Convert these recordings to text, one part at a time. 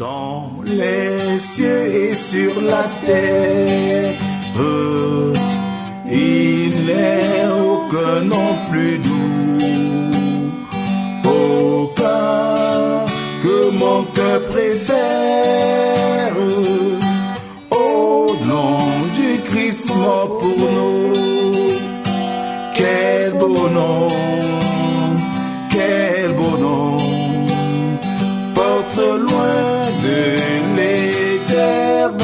Dans les cieux et sur la terre, il n'est aucun nom plus doux, aucun que mon cœur préfère. Au nom du Christ mort pour nous, quel beau nom, quel beau nom, porte loin de l'éternel.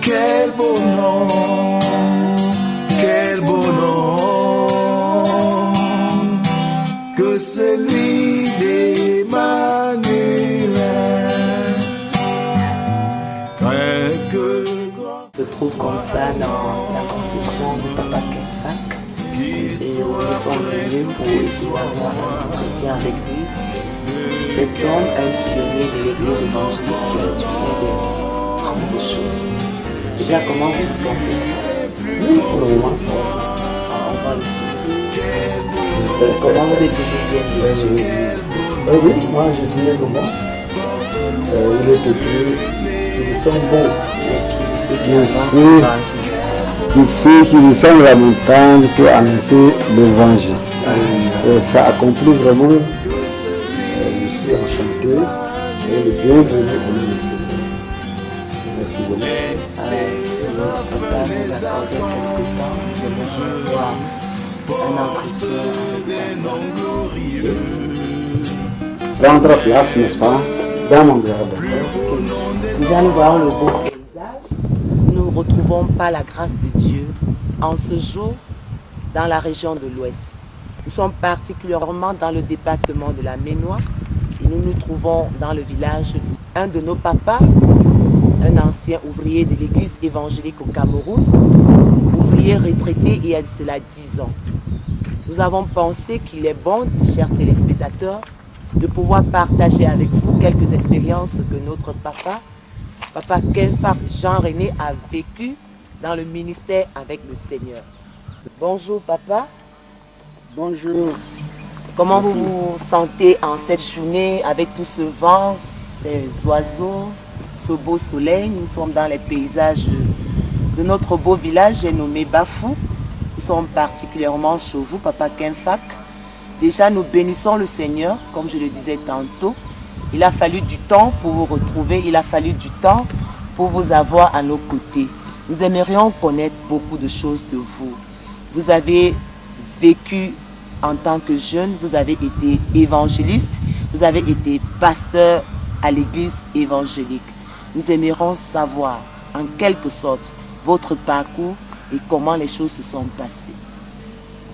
Quel beau nom, quel beau nom, que celui d'Emmanuel. Se trouve comme ça dans la concession de Papa Kenfak. Et nous sommes venus pour essayer d'avoir un entretien avec lui. Cet homme, un pionnier de l'église évangélique qui a dû faire des grandes choses. Déjà, comment vous vous sentez? Pour le moment, ça va. On va le suivre. Comment vous êtes toujours bien vêtu? Oui, moi je dirais que moi, il est petit, ils sont beaux. Ceux qui annoncent l'évangile. Tous ceux qui descendent la montagne pour annoncer l'évangile. Et ça accomplit vraiment. Je suis enchanté et le bienvenu au ministère. Merci beaucoup. Si papa nous accorde quelques temps, nous allons avoir un entretien avec Prendre place, n'est-ce pas, dans mon jardin. Déjà, nous voyons le beau paysage. Nous ne retrouvons pas la grâce de Dieu en ce jour dans la région de l'Ouest. Nous sommes particulièrement dans le département de la Ménois et nous nous trouvons dans le village. Un de nos papas, un ancien ouvrier de l'église évangélique au Cameroun, ouvrier retraité il y a de cela 10 ans. Nous avons pensé qu'il est bon, chers téléspectateurs, de pouvoir partager avec vous quelques expériences que notre papa Kenfak Jean-René a vécu dans le ministère avec le Seigneur. Bonjour papa. Bonjour. Comment vous vous sentez en cette journée avec tout ce vent, ces oiseaux, ce beau soleil? Nous sommes dans les paysages de notre beau village, j'ai nommé Bafou. Nous sommes particulièrement chez vous, papa Kenfak. Déjà, nous bénissons le Seigneur, comme je le disais tantôt. Il a fallu du temps pour vous retrouver, il a fallu du temps pour vous avoir à nos côtés. Nous aimerions connaître beaucoup de choses de vous. Vous avez vécu en tant que jeune, vous avez été évangéliste, vous avez été pasteur à l'église évangélique. Nous aimerions savoir, en quelque sorte, votre parcours et comment les choses se sont passées.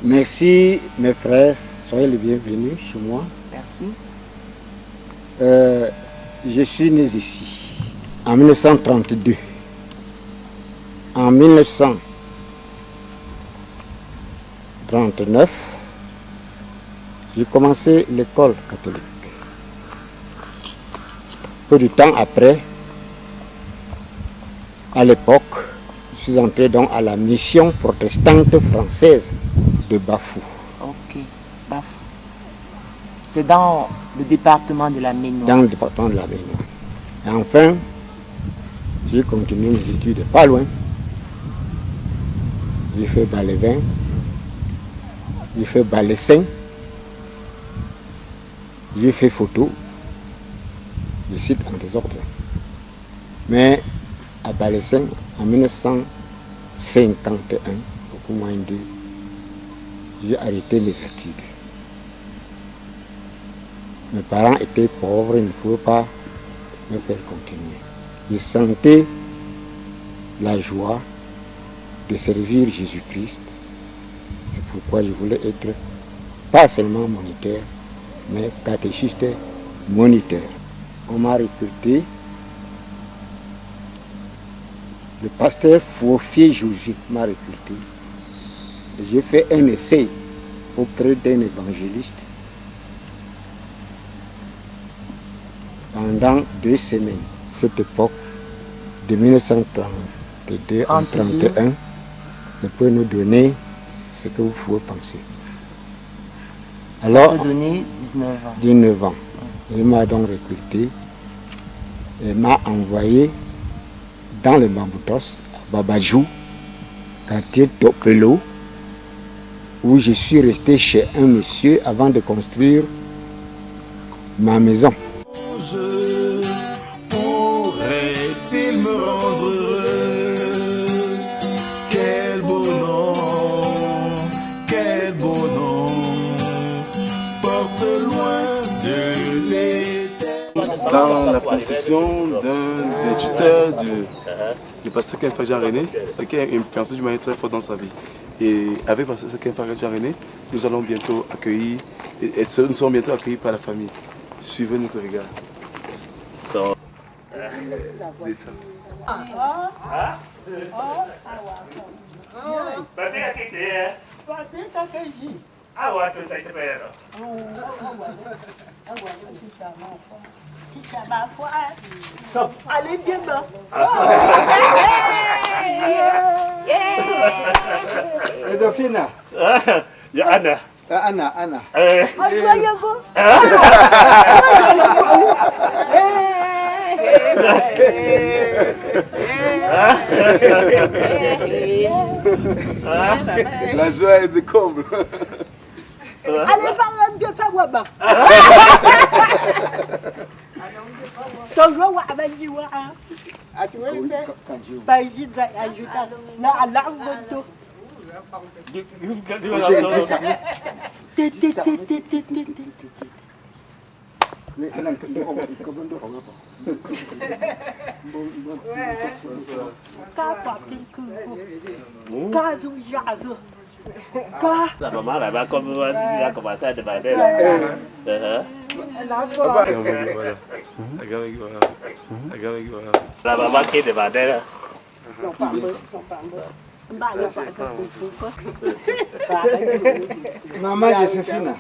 Merci mes frères, soyez les bienvenus chez moi. Merci. Je suis né ici en 1932. En 1939, j'ai commencé l'école catholique. Peu de temps après, à l'époque, je suis entré donc à la mission protestante française de Bafou. Ok, Bafou. C'est dans le département de la Ménois. Dans le département de la Ménois. Et enfin, j'ai continué mes études pas loin. J'ai fait Balévin, j'ai fait Balessin, j'ai fait photo, je cite en désordre. Mais à Balessin, en 1951, beaucoup moins de, j'ai arrêté mes études. Mes parents étaient pauvres, ils ne pouvaient pas me faire continuer. Je sentais la joie de servir Jésus-Christ. C'est pourquoi je voulais être pas seulement moniteur, mais catéchiste moniteur. On m'a recruté. Le pasteur Fourfier Josué m'a recruté. J'ai fait un essai auprès d'un évangéliste pendant 2 semaines. Cette époque, de 1932 à 1931, ça peut nous donner ce que vous pouvez penser. Alors, ça peut donner 19 ans. 19 ans. Il m'a donc recruté et m'a envoyé dans le Bamboutos, à Babajou, quartier Topelo, où je suis resté chez un monsieur avant de construire ma maison. Pourrait-il me rendre heureux? Quel beau nom, porte loin de l'éternel. Dans la possession d'un tuteur du pasteur Kenfa Jean René, c'est qui a influencé d'une manière très forte dans sa vie. Et avec le pasteur Kenfa Jean René, nous allons bientôt accueillir, et nous serons bientôt accueillis par la famille. Suivez notre regard. Descends. Allez, viens là. Edofina. Ya Anna. Anna. La joie est de comble. Allez, parle de ta waba. Ton roi wa abajiwa. Atuwe se. Baiji za ajuda. Na ala ngoto. La maman là-bas, comme il a commencé à demander. La maman qui demandait là. Maman Joséphine.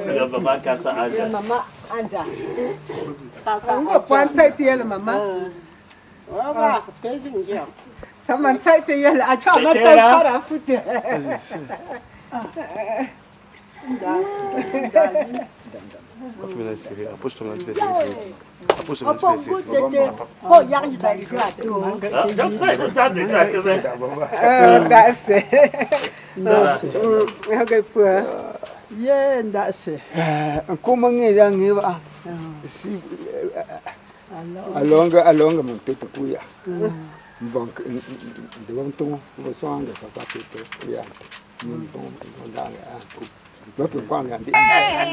La maman Kassa Anja. Maman Anja. Ang puan sa tiel mama. Wala, testing niya. Saman sa tiel acha mata para fute. Approche-toi là, tu vas essayer. Approche-toi là, tu vas essayer. Oh, yang dari gratu. That's okay, poor. Yeah, that's it. Como yang ni ba? Si alonga mtoto kuya. Bank de bantu bosanga sapatito ya.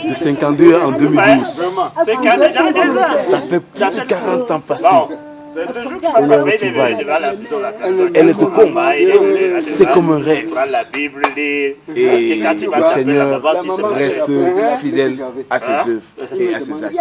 De 52 en 2012. Ça fait plus de 40 ans passés. Elle est de comble. C'est comme un rêve. Et le Seigneur reste fidèle à ses œuvres et à ses actes.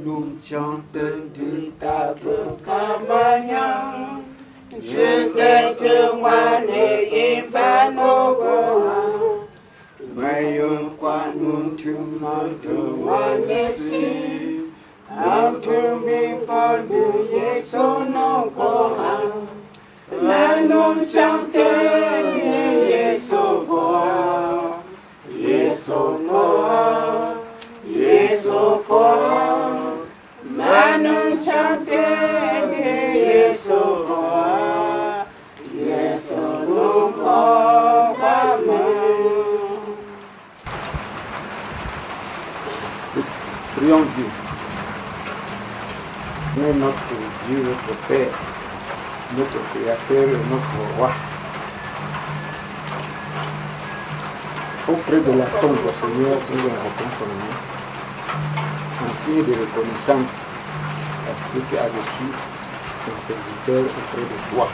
Nous chante du table campagna, je t'ai témoigné infanogoa. Mais quoi nous tu m'as témoigné si, en tu m'es pas de son goa. Mais nous chante Yesogoa, Yesogoa, Yesogoa. Manu chante Yesogoa, Yesogoa, Prions Dieu. Mais notre Dieu, notre Père, notre Créateur et notre Roi. Auprès de la tombe, Seigneur, nous invocons ton nom, en signe de reconnaissance à ce que tu as reçu ton serviteur auprès de toi.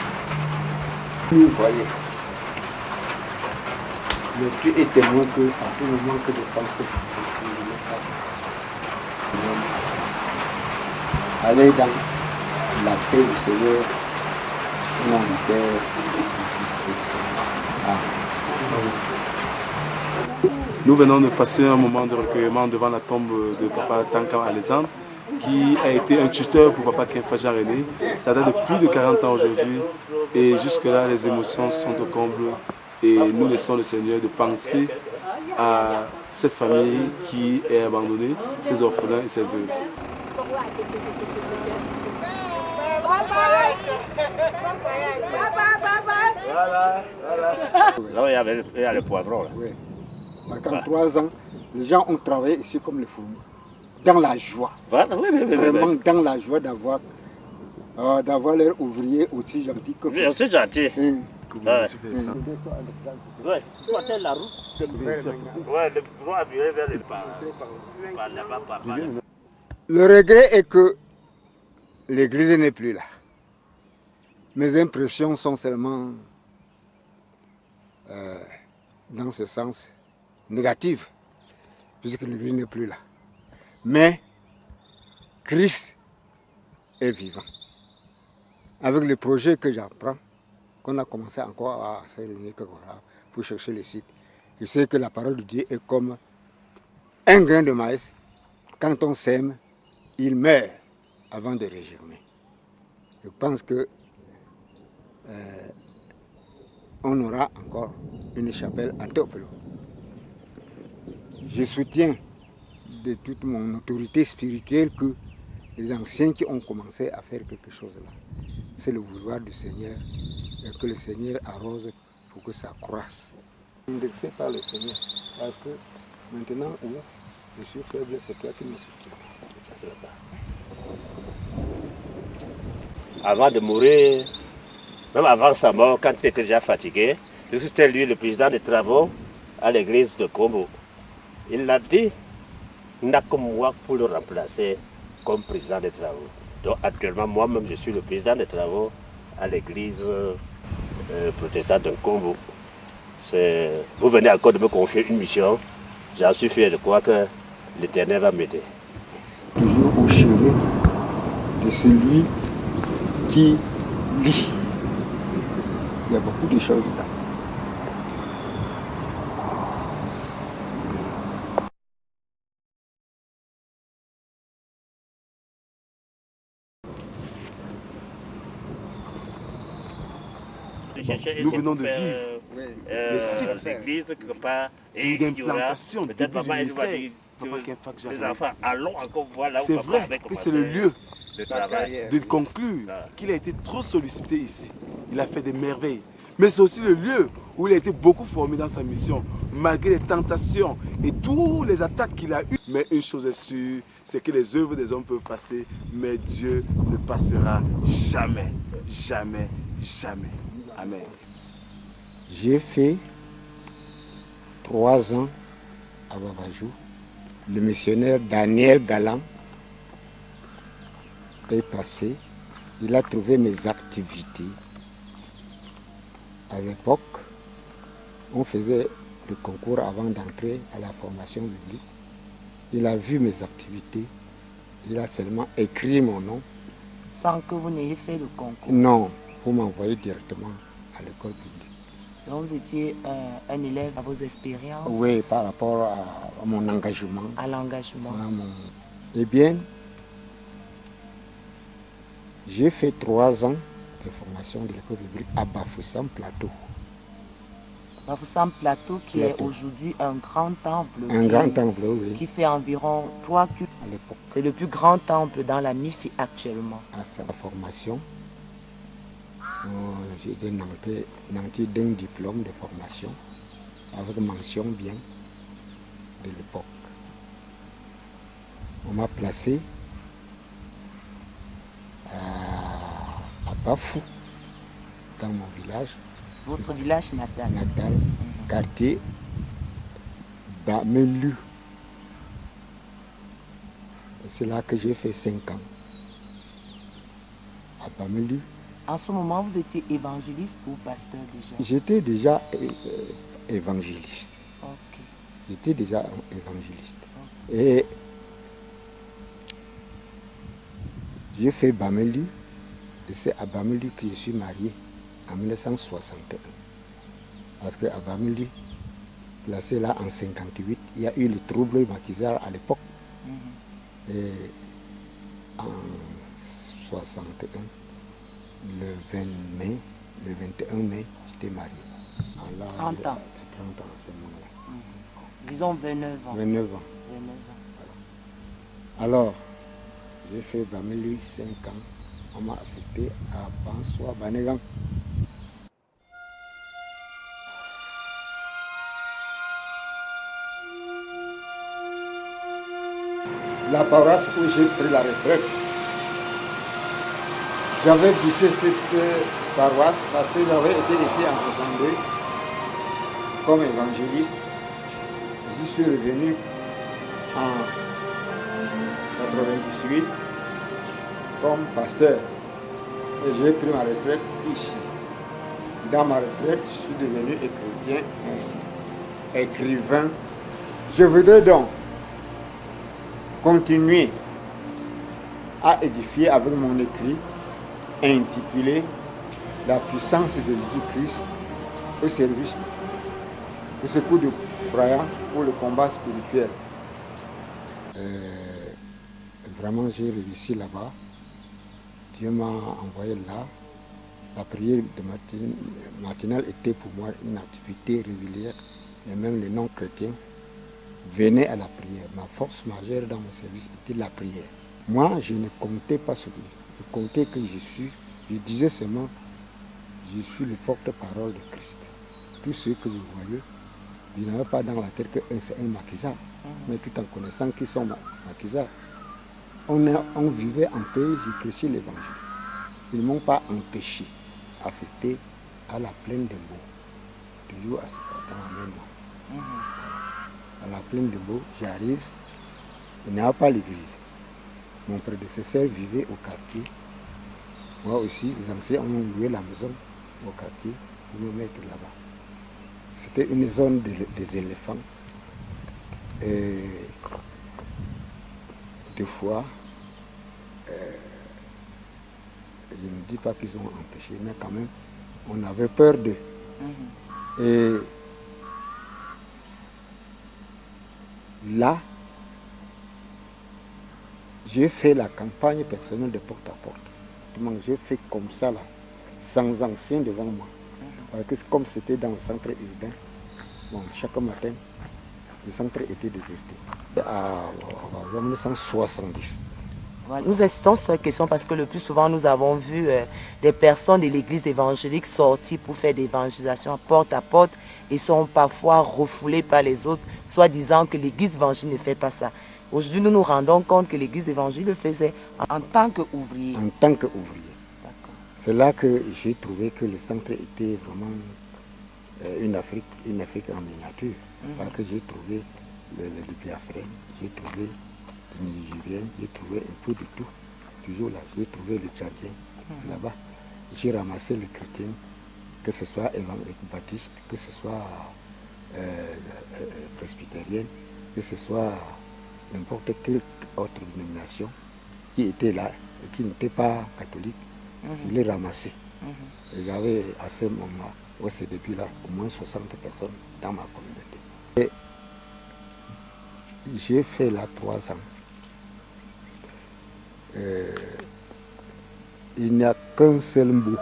Nous voyons. Mais tu es témoin que, à tout moment que de penser, allez dans la paix du Seigneur, nom du Père, du Fils et du Saint-Esprit. Nous venons de passer un moment de recueillement devant la tombe de Papa Tanka Alexandre, qui a été un tuteur pour Papa Kenfaja René. Ça date de plus de 40 ans aujourd'hui. Et jusque-là, les émotions sont au comble. Et nous laissons le Seigneur de penser à cette famille qui est abandonnée, ses orphelins et ses veuves. Là, il y a le poivron. Là. Oui. Dans 3 ans, les gens ont travaillé ici comme les fourmis, dans la joie. Voilà, oui. Vraiment dans la joie d'avoir leurs ouvriers aussi gentils que vous. C'est gentil. Ouais. Ouais, la route. Ouais, le droit virer vers le par là-bas, par là. Le regret est que l'église n'est plus là. Mes impressions sont seulement dans ce sens négatives, puisque l'église n'est plus là. Mais Christ est vivant. Avec les projets que j'apprends, qu'on a commencé encore à se réunir pour chercher les sites, je sais que la parole de Dieu est comme un grain de maïs. Quand on sème, il meurt avant de régermer. Je pense que on aura encore une chapelle à Topelo. Je soutiens de toute mon autorité spirituelle que les anciens qui ont commencé à faire quelque chose là, c'est le vouloir du Seigneur et que le Seigneur arrose pour que ça croisse. Indexé par le Seigneur, parce que maintenant où je suis faible, c'est toi qui me soutiens. Avant de mourir, même avant sa mort, quand il était déjà fatigué, c'était lui le président des travaux à l'église de Kombo. Il l'a dit, il n'a que moi pour le remplacer comme président des travaux. Donc actuellement, moi-même, je suis le président des travaux à l'église protestante de Kombo. Vous venez encore de me confier une mission. J'en suis fier de croire que l'Éternel va m'aider. Toujours au chevet de celui qui lit. Il y a beaucoup de choses dedans. Nous venons de vivre les sites l'église quelque part et d'implantation, peut-être maman elle va dire que les enfants allons encore voir là où c'est papa vrai avait que commencé c'est le lieu le travail. de conclure qu'il a été trop sollicité ici. Il a fait des merveilles. Mais c'est aussi le lieu où il a été beaucoup formé dans sa mission, malgré les tentations et toutes les attaques qu'il a eues. Mais une chose est sûre, c'est que les œuvres des hommes peuvent passer, mais Dieu ne passera jamais, jamais, jamais. Amen. J'ai fait 3 ans à Babajou. Le missionnaire Daniel Galan est passé. Il a trouvé mes activités. À l'époque, on faisait le concours avant d'entrer à la formation biblique. Il a vu mes activités. Il a seulement écrit mon nom. Sans que vous n'ayez fait le concours? Non, pour m'envoyer directement à l'école publique. Donc vous étiez un élève à vos expériences? Oui, par rapport à mon engagement. À l'engagement. Eh bien, j'ai fait 3 ans de formation de l'école publique à Bafoussam Plateau. Bafoussam Plateau qui est aujourd'hui un grand temple. Un grand temple, oui. Qui fait environ 3 cultes. À l'époque. C'est le plus grand temple dans la MIFI actuellement. À sa formation, j'ai été nanti d'un diplôme de formation avec mention bien de l'époque. On m'a placé à Bafou, dans mon village. Votre village natal? Natal, quartier Bamelu. C'est là que j'ai fait 5 ans. À Bamelu. En ce moment, vous étiez évangéliste ou pasteur déjà? J'étais déjà évangéliste. Ok. J'étais déjà évangéliste. Okay. Et j'ai fait Bamelu Et c'est à Bameli que je suis marié en 1961. Parce qu'à Bameli, placé là en 58, il y a eu le trouble maquisard à l'époque. Et en 61, le 21 mai, j'étais marié. À l'âge 30 ans. de 30 ans à ce moment-là. Disons 29 ans. 29 ans. 29 ans. Alors, j'ai fait Bameli 5 ans. On m'a affecté à Bansoa, Banegan. La paroisse où j'ai pris la retraite, j'avais poussé cette paroisse parce que j'avais été ici en 62 comme évangéliste. Je suis revenu en 98 comme pasteur et j'ai pris ma retraite ici. Dans ma retraite, je suis devenu chrétien, écrivain. Je voudrais donc continuer à édifier avec mon écrit intitulé La puissance de Jésus-Christ au service de secours de croyants pour le combat spirituel. Vraiment, j'ai réussi là-bas. Dieu m'a envoyé là. La prière de matinale était pour moi une activité régulière et même les non-chrétiens venaient à la prière. Ma force majeure dans mon service était la prière. Moi, je ne comptais pas sur lui. Je comptais que je disais seulement, je suis le porte-parole de Christ. Tous ceux que je voyais, je n'avais pas dans la tête que c'est un maquisard, mais tout en connaissant qu'ils sont maquisards. On vivait en paix, j'ai prêché l'évangile. Ils ne m'ont pas empêché, affecté à la plaine de Beau, toujours dans la même mois. À la plaine de Beau, j'arrive, il n'y a pas l'église. Mon prédécesseur vivait au quartier. Moi aussi, les anciens ont loué la maison au quartier pour me mettre là-bas. C'était une zone des éléphants. Et des fois, je ne dis pas qu'ils ont empêché, mais quand même, on avait peur d'eux. Et là, j'ai fait la campagne personnelle de porte-à-porte. J'ai fait comme ça, là, sans anciens devant moi. Parce que comme c'était dans le centre urbain, bon, chaque matin, le centre était déserté. En 1970. Nous insistons sur cette question parce que le plus souvent, nous avons vu des personnes de l'église évangélique sortir pour faire des évangélisations porte à porte et sont parfois refoulés par les autres, soit disant que l'église évangélique ne fait pas ça. Aujourd'hui, nous nous rendons compte que l'église évangélique le faisait en tant qu'ouvrier. En tant qu'ouvrier. C'est là que j'ai trouvé que le centre était vraiment une Afrique en miniature. Parce que j'ai trouvé les Biafrais, j'ai trouvé les Nigériens, j'ai trouvé un peu de tout. Toujours là, j'ai trouvé les Tchadiens là-bas. J'ai ramassé les chrétiens, que ce soit baptistes, que ce soit presbytériens, que ce soit n'importe quelle autre dénomination qui était là et qui n'était pas catholique. Je l'ai ramassé. Et j'avais à ce moment, à ce début-là, au moins 60 personnes dans ma communauté. Et j'ai fait là 3 ans. Il n'y a qu'un seul mot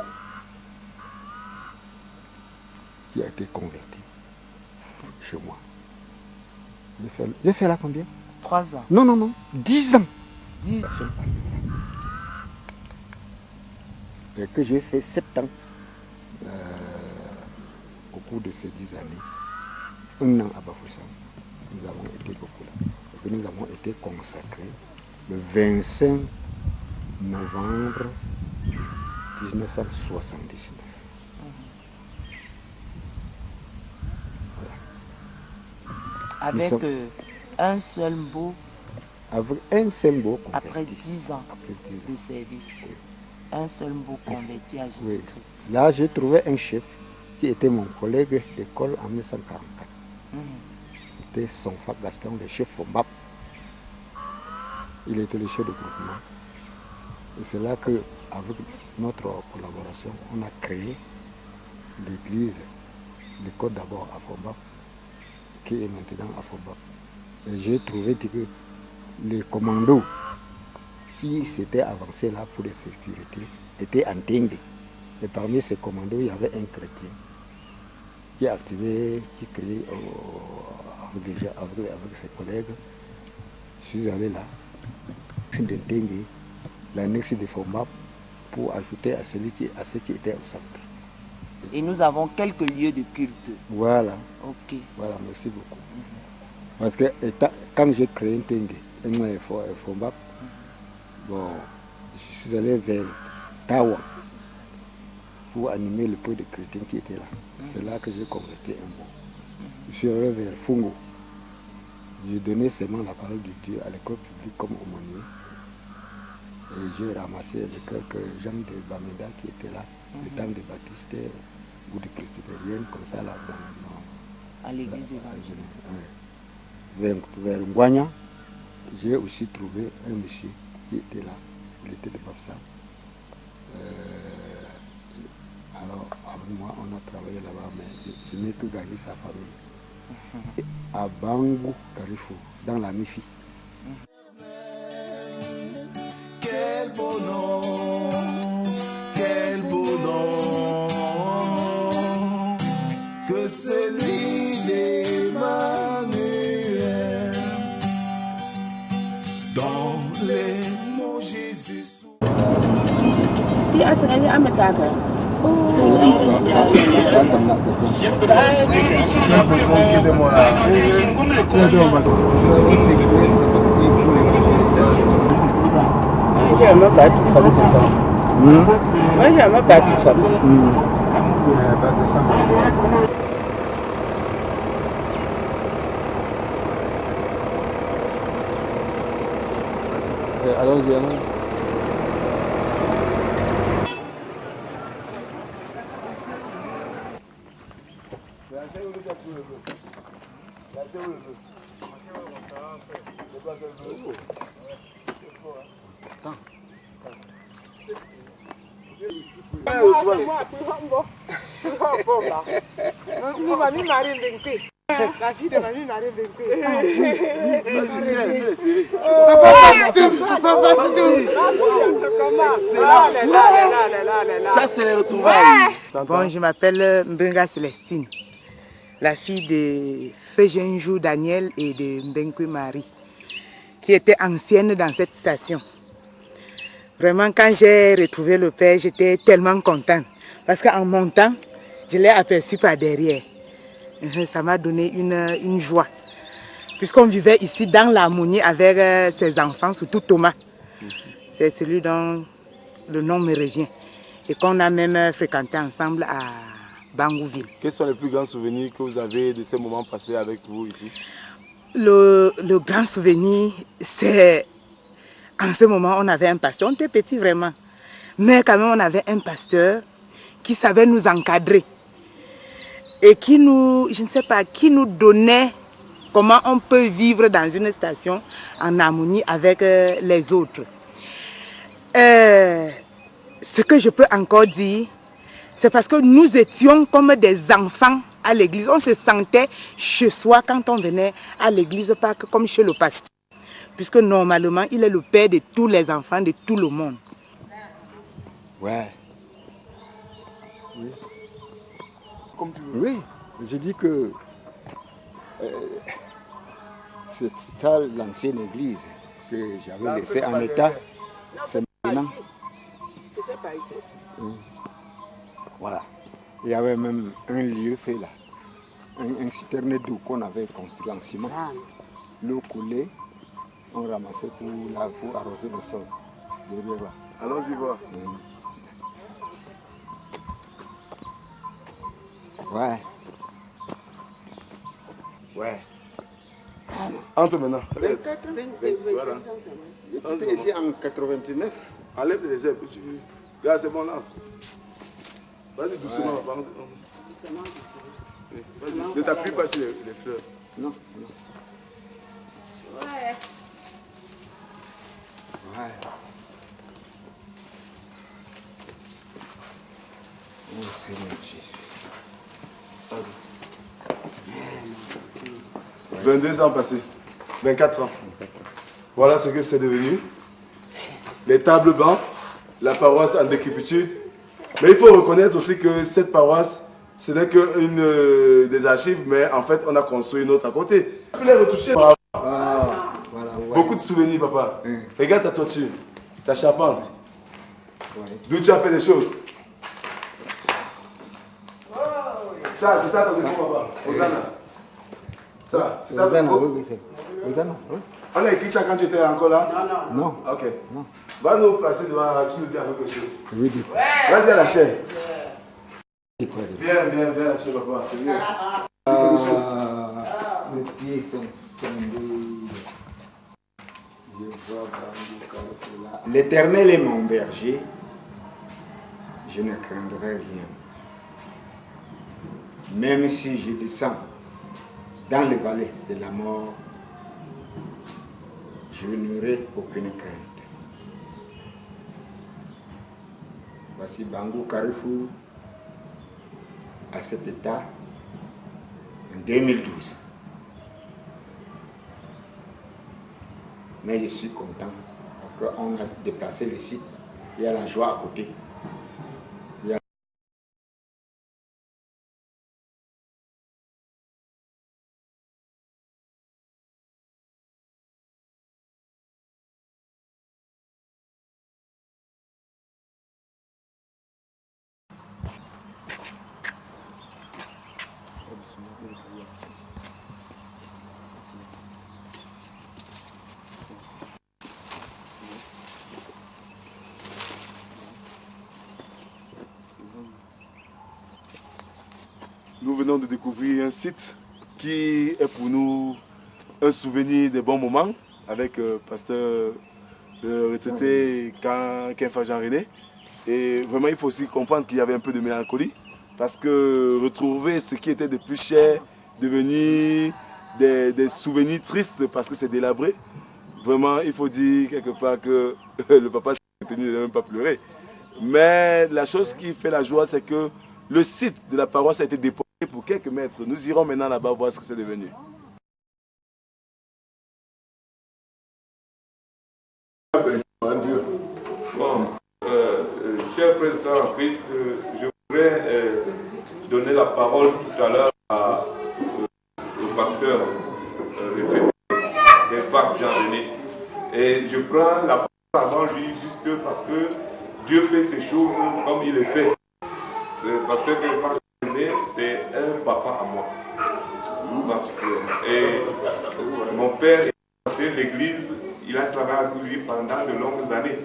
qui a été converti chez moi. J'ai fait là combien? 3 ans. Non, 10 ans. 10 ans. Et que j'ai fait 7 ans au cours de ces 10 années. 1 an à Bafoussam. Nous avons été beaucoup là. Et que nous avons été consacrés le 25 novembre 1979. Avec un seul mot. Avec un seul mot converti. Après 10 ans de service. Oui. Un seul mot converti à Jésus-Christ. Oui. Là, j'ai trouvé un chef qui était mon collègue d'école en 1944. C'était Sonfa Gaston, le chef au MAP. Il était le chef de groupement. Et c'est là que avec notre collaboration, on a créé l'église de Côte d'Abord à Fombap, qui est maintenant à Fombap. Et j'ai trouvé que les commandos qui s'étaient avancés là pour la sécurité étaient en Tende. Et parmi ces commandos, il y avait un chrétien qui a activé, qui créait avec ses collègues. Je suis allé là, de Tende, l'annexe de Fombap, pour ajouter à ceux qui étaient au centre. Et nous avons quelques lieux de culte. Voilà. Ok. Voilà, merci beaucoup. Parce que quand j'ai créé un Tenge, un Fombap, bon, je suis allé vers Tawa pour animer le peu de chrétiens qui étaient là. C'est là que j'ai converti un mot. Je suis allé vers Fungo. J'ai donné seulement la parole de Dieu à l'école publique comme aumônier. Et j'ai ramassé quelques gens de Bameda qui étaient là, des dames de Baptiste ou de presbytériennes, comme ça là, à l'église évangélique. Vers Ngwanya, j'ai aussi trouvé un monsieur qui était là, il était de Babsa. Alors, avec moi, on a travaillé là-bas, mais je n'ai que gagné sa famille. À Bangou, Carrefour, dans la MIFI. Quel beau nom, quel beau nom, que celui d'Emmanuel. Dans les mots Jésus. J'aime pas toute femme, c'est ça. Moi, j'aime pas toute femme. Allons-y, allons-y. La fille de mamie Marie Benké. Ça, c'est les retrouvailles. Bon, je m'appelle Mbenga Célestine, la fille de Fégenjou Daniel et de Mbenké Marie, qui était ancienne dans cette station. Vraiment, quand j'ai retrouvé le père, j'étais tellement contente. Parce qu'en montant, je l'ai aperçu par derrière. Ça m'a donné une joie. Puisqu'on vivait ici dans l'harmonie avec ses enfants, surtout Thomas. C'est celui dont le nom me revient. Et qu'on a même fréquenté ensemble à Bangouville. Quels sont les plus grands souvenirs que vous avez de ces moments passés avec vous ici? Le grand souvenir, c'est en ce moment, on avait un pasteur. On était petits vraiment. Mais quand même, on avait un pasteur qui savait nous encadrer. Et qui nous, je ne sais pas, qui nous donnait comment on peut vivre dans une station en harmonie avec les autres. Ce que je peux encore dire, c'est parce que nous étions comme des enfants à l'église. On se sentait chez soi quand on venait à l'église, pas que comme chez le pasteur. Puisque normalement, il est le père de tous les enfants de tout le monde. Ouais. Oui. Comme tu veux. Oui, je dis que c'est ça l'ancienne église que j'avais laissée en état. C'est maintenant. C'était pas ici. Voilà. Il y avait même un lieu fait là. Un citerne d'eau qu'on avait construit en ciment. L'eau coulait, on ramassait pour arroser le sol. Allons-y voir. Ouais. Ouais. Entre maintenant. 24, Voilà. j'étais ici en 89. Enlève les herbes. Regarde, c'est bon, lance. Vas-y doucement. Vas-y, ne t'appuie pas sur les fleurs. Non, non. Ouais. Ouais. Seigneur Jésus. 22 ans passés. 24 ans. Voilà ce que c'est devenu. Les tables blanches, la paroisse en décrépitude. Mais il faut reconnaître aussi que cette paroisse, ce n'est qu'une des archives, mais en fait, on a construit une autre à côté. Tu peux les retoucher. Voilà, ouais. Beaucoup de souvenirs, papa. Regarde ta toiture, ta charpente. Ouais. D'où tu as fait des choses. Ça, c'est ta ton papa. Hosanna. Ça, c'est ta Hosanna, ton oui, oui. Hosanna, oui. On a écrit ça quand tu étais encore là? Non. Ok. Non. Va nous placer devant, tu nous dis quelque chose. Oui, dis. Vas-y à la chaîne. Dis quoi? Viens à la chaîne, papa. C'est bien. Les pieds sont tombés. Je vois là. L'Éternel est mon berger. Je ne craindrai rien. Même si je descends dans les vallées de la mort, je n'aurai aucune crainte. Voici Bangou Carrefour à cet état en 2012. Mais je suis content parce qu'on a déplacé le site. Il y a la joie à côté. Nous venons de découvrir un site qui est pour nous un souvenir des bons moments avec pasteur retraité Kenfa Jean René. Et vraiment, il faut aussi comprendre qu'il y avait un peu de mélancolie parce que retrouver ce qui était de plus cher, devenir des souvenirs tristes parce que c'est délabré. Vraiment, il faut dire quelque part que le papa s'est retenu de ne même pas pleurer. Mais la chose qui fait la joie, c'est que le site de la paroisse a été déposé pour quelques mètres. Nous irons maintenant là-bas voir ce que c'est devenu. Bon, cher président en Christ, je voudrais donner la parole tout à l'heure au pasteur retraité, Jean René. Et je prends la parole avant lui juste parce que Dieu fait ces choses comme il les fait. Le pasteur Jean René, c'est un papa à moi, particulièrement. Et mon père est passé l'église, il a travaillé avec lui pendant de longues années.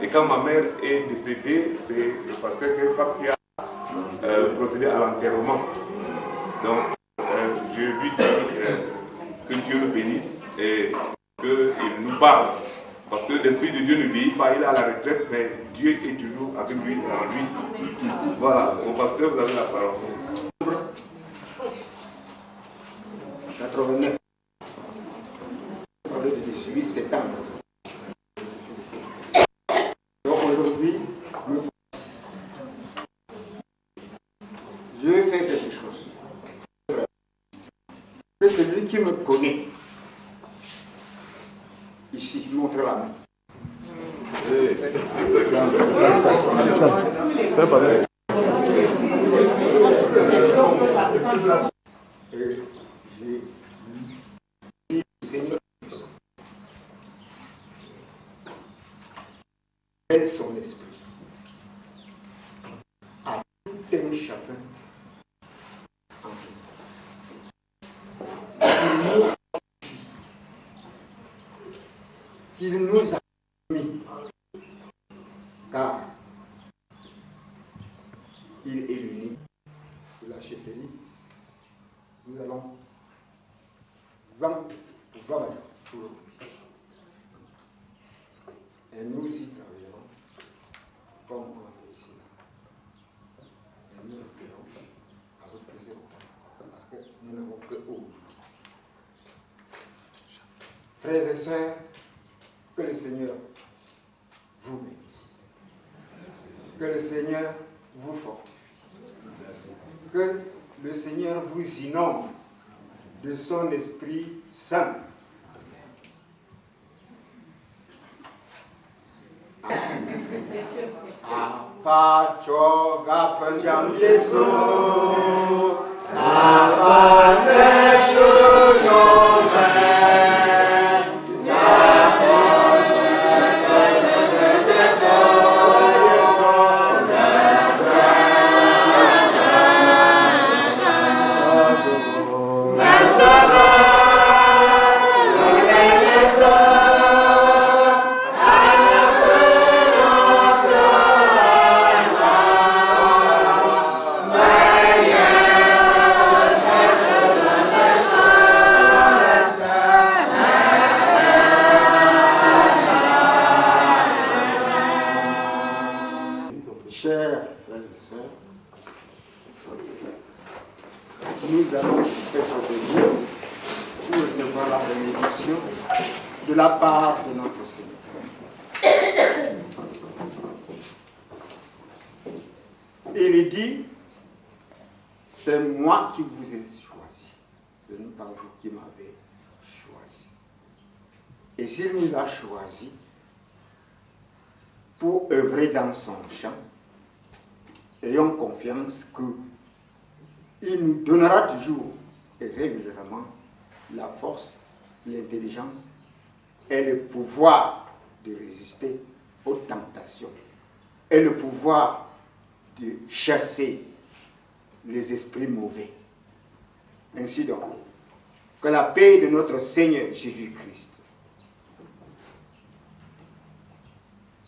Et quand ma mère est décédée, c'est le pasteur qui a procédé à l'enterrement. Donc, je lui dis que Dieu le bénisse et qu'il nous parle. Parce que l'Esprit de Dieu ne vieillit pas, il est à la retraite, mais Dieu est toujours avec lui, en lui. Voilà, mon pasteur, vous avez la parole. 89. Le 18 septembre. Donc aujourd'hui, je vais faire quelque chose. Que celui qui me connaît, ici, montre la main. Seigneur, aide son esprit à tout un chacun en qu'il nous a mis, car il est l'unique de la chefferie. Nous allons vendre pour aujourd'hui. Et nous y travaillerons comme on a fait ici. Et nous le ferons avec plaisir, parce que nous n'avons que aujourd'hui. Frères et sœurs, que le Seigneur vous bénisse. Que le Seigneur vous fortifie. Que le Seigneur vous inonde de son Esprit Saint. Apa coga penjam Yesus, apa nesu de la part de notre Seigneur. Il dit, c'est moi qui vous ai choisi. Ce n'est pas vous qui m'avez choisi. Et s'il nous a choisis pour œuvrer dans son champ, ayons confiance qu'il nous donnera toujours et régulièrement la force, l'intelligence et le pouvoir de résister aux tentations et le pouvoir de chasser les esprits mauvais. Ainsi donc, que la paix de notre Seigneur Jésus-Christ,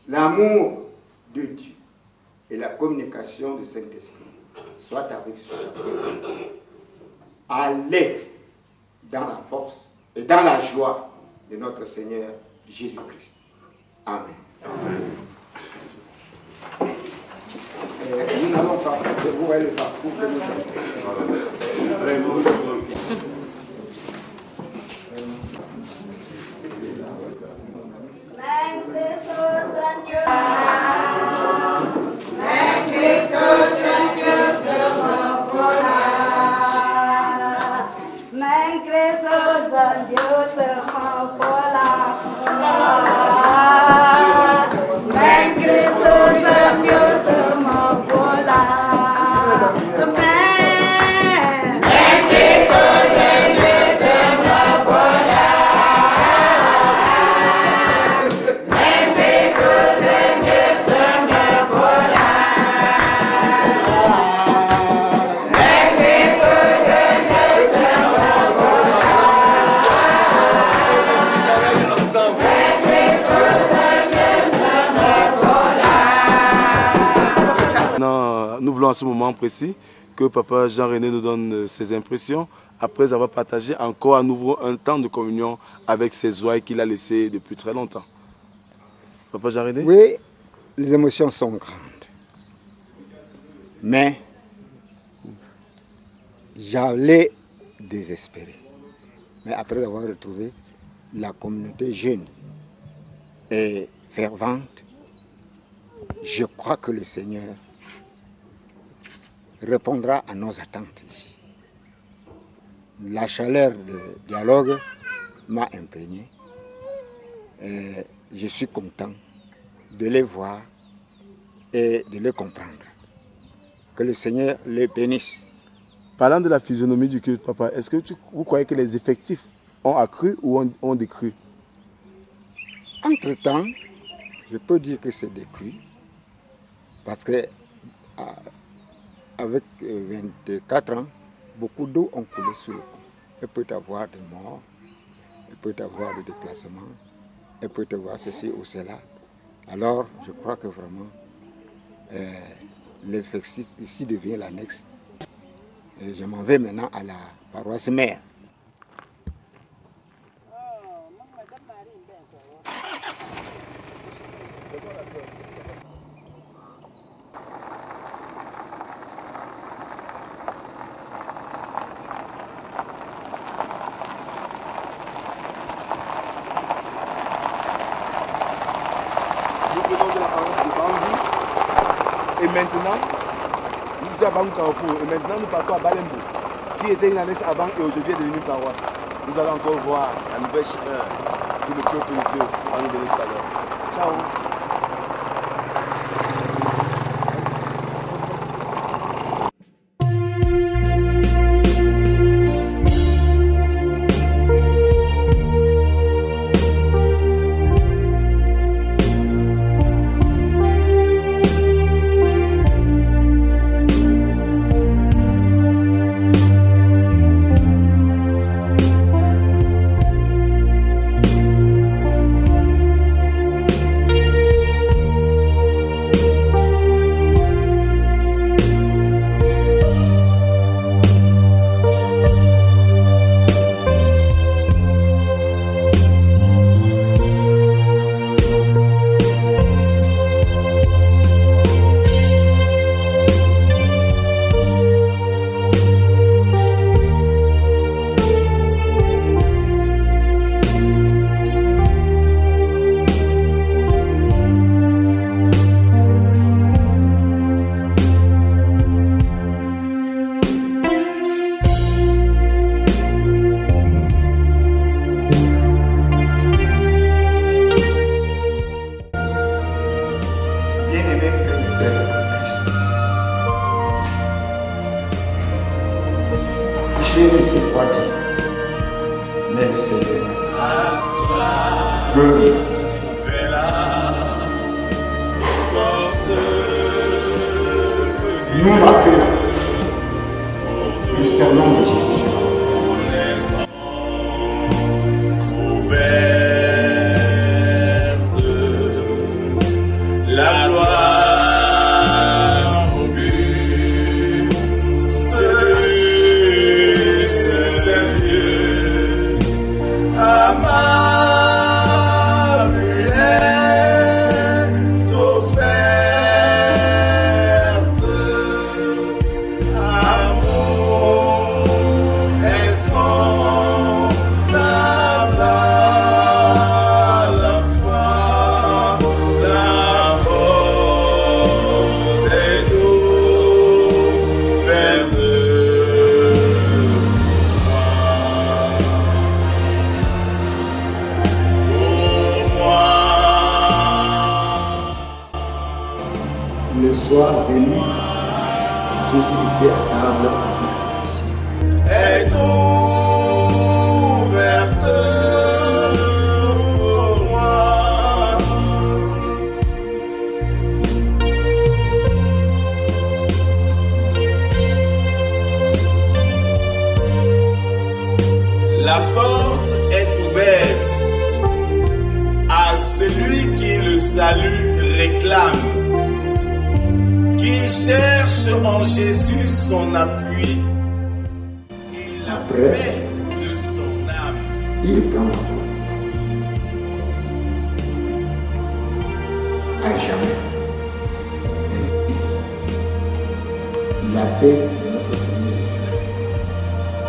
l'amour de Dieu et la communication du Saint-Esprit soient avec chacun. Allez dans la force et dans la joie de notre Seigneur Jésus-Christ. Amen. Amen. Nous n'allons pas dévoiler le parcours que nous avons. Vraiment. Nous voulons à ce moment précis que Papa Jean-René nous donne ses impressions après avoir partagé encore à nouveau un temps de communion avec ses ouailles qu'il a laissées depuis très longtemps. Papa Jean-René? Oui, les émotions sont grandes. Mais j'allais désespérer. Mais après avoir retrouvé la communauté jeune et fervente, je crois que le Seigneur répondra à nos attentes ici. La chaleur du dialogue m'a imprégné et je suis content de les voir et de les comprendre. Que le Seigneur les bénisse. Parlant de la physionomie du culte, papa, est-ce que vous croyez que les effectifs ont accru ou ont décru? Entre-temps, je peux dire que c'est décru parce que avec 24 ans, beaucoup d'eau ont coulé sous le pont. Il peut y avoir des morts, il peut y avoir des déplacements, il peut y avoir ceci ou cela. Alors, je crois que vraiment, l'effectif ici devient l'annexe. Et je m'en vais maintenant à la paroisse mère. Et maintenant, Ici à Bangou Carrefour. Et maintenant, nous partons à Balembo, qui était une annexe avant et aujourd'hui est devenue une paroisse. Nous allons encore voir la nouvelle chaleur que le peuple de Dieu va nous donner tout à l'heure. Ciao. ne sais pas dire, mais le Seigneur veut me nous rappelons le serment de Jésus. La gloire auguste de ce Seigneur amable est offerte. Amour est semblable à la foi, la Le soir venu, Jésus était à table avec est ouverte pour moi. La porte est ouverte à celui qui le salut réclame, qui cherche en Jésus son appui et la paix de son âme. Il prend la peau à jamais. Ainsi, la paix de notre Seigneur Jésus-Christ,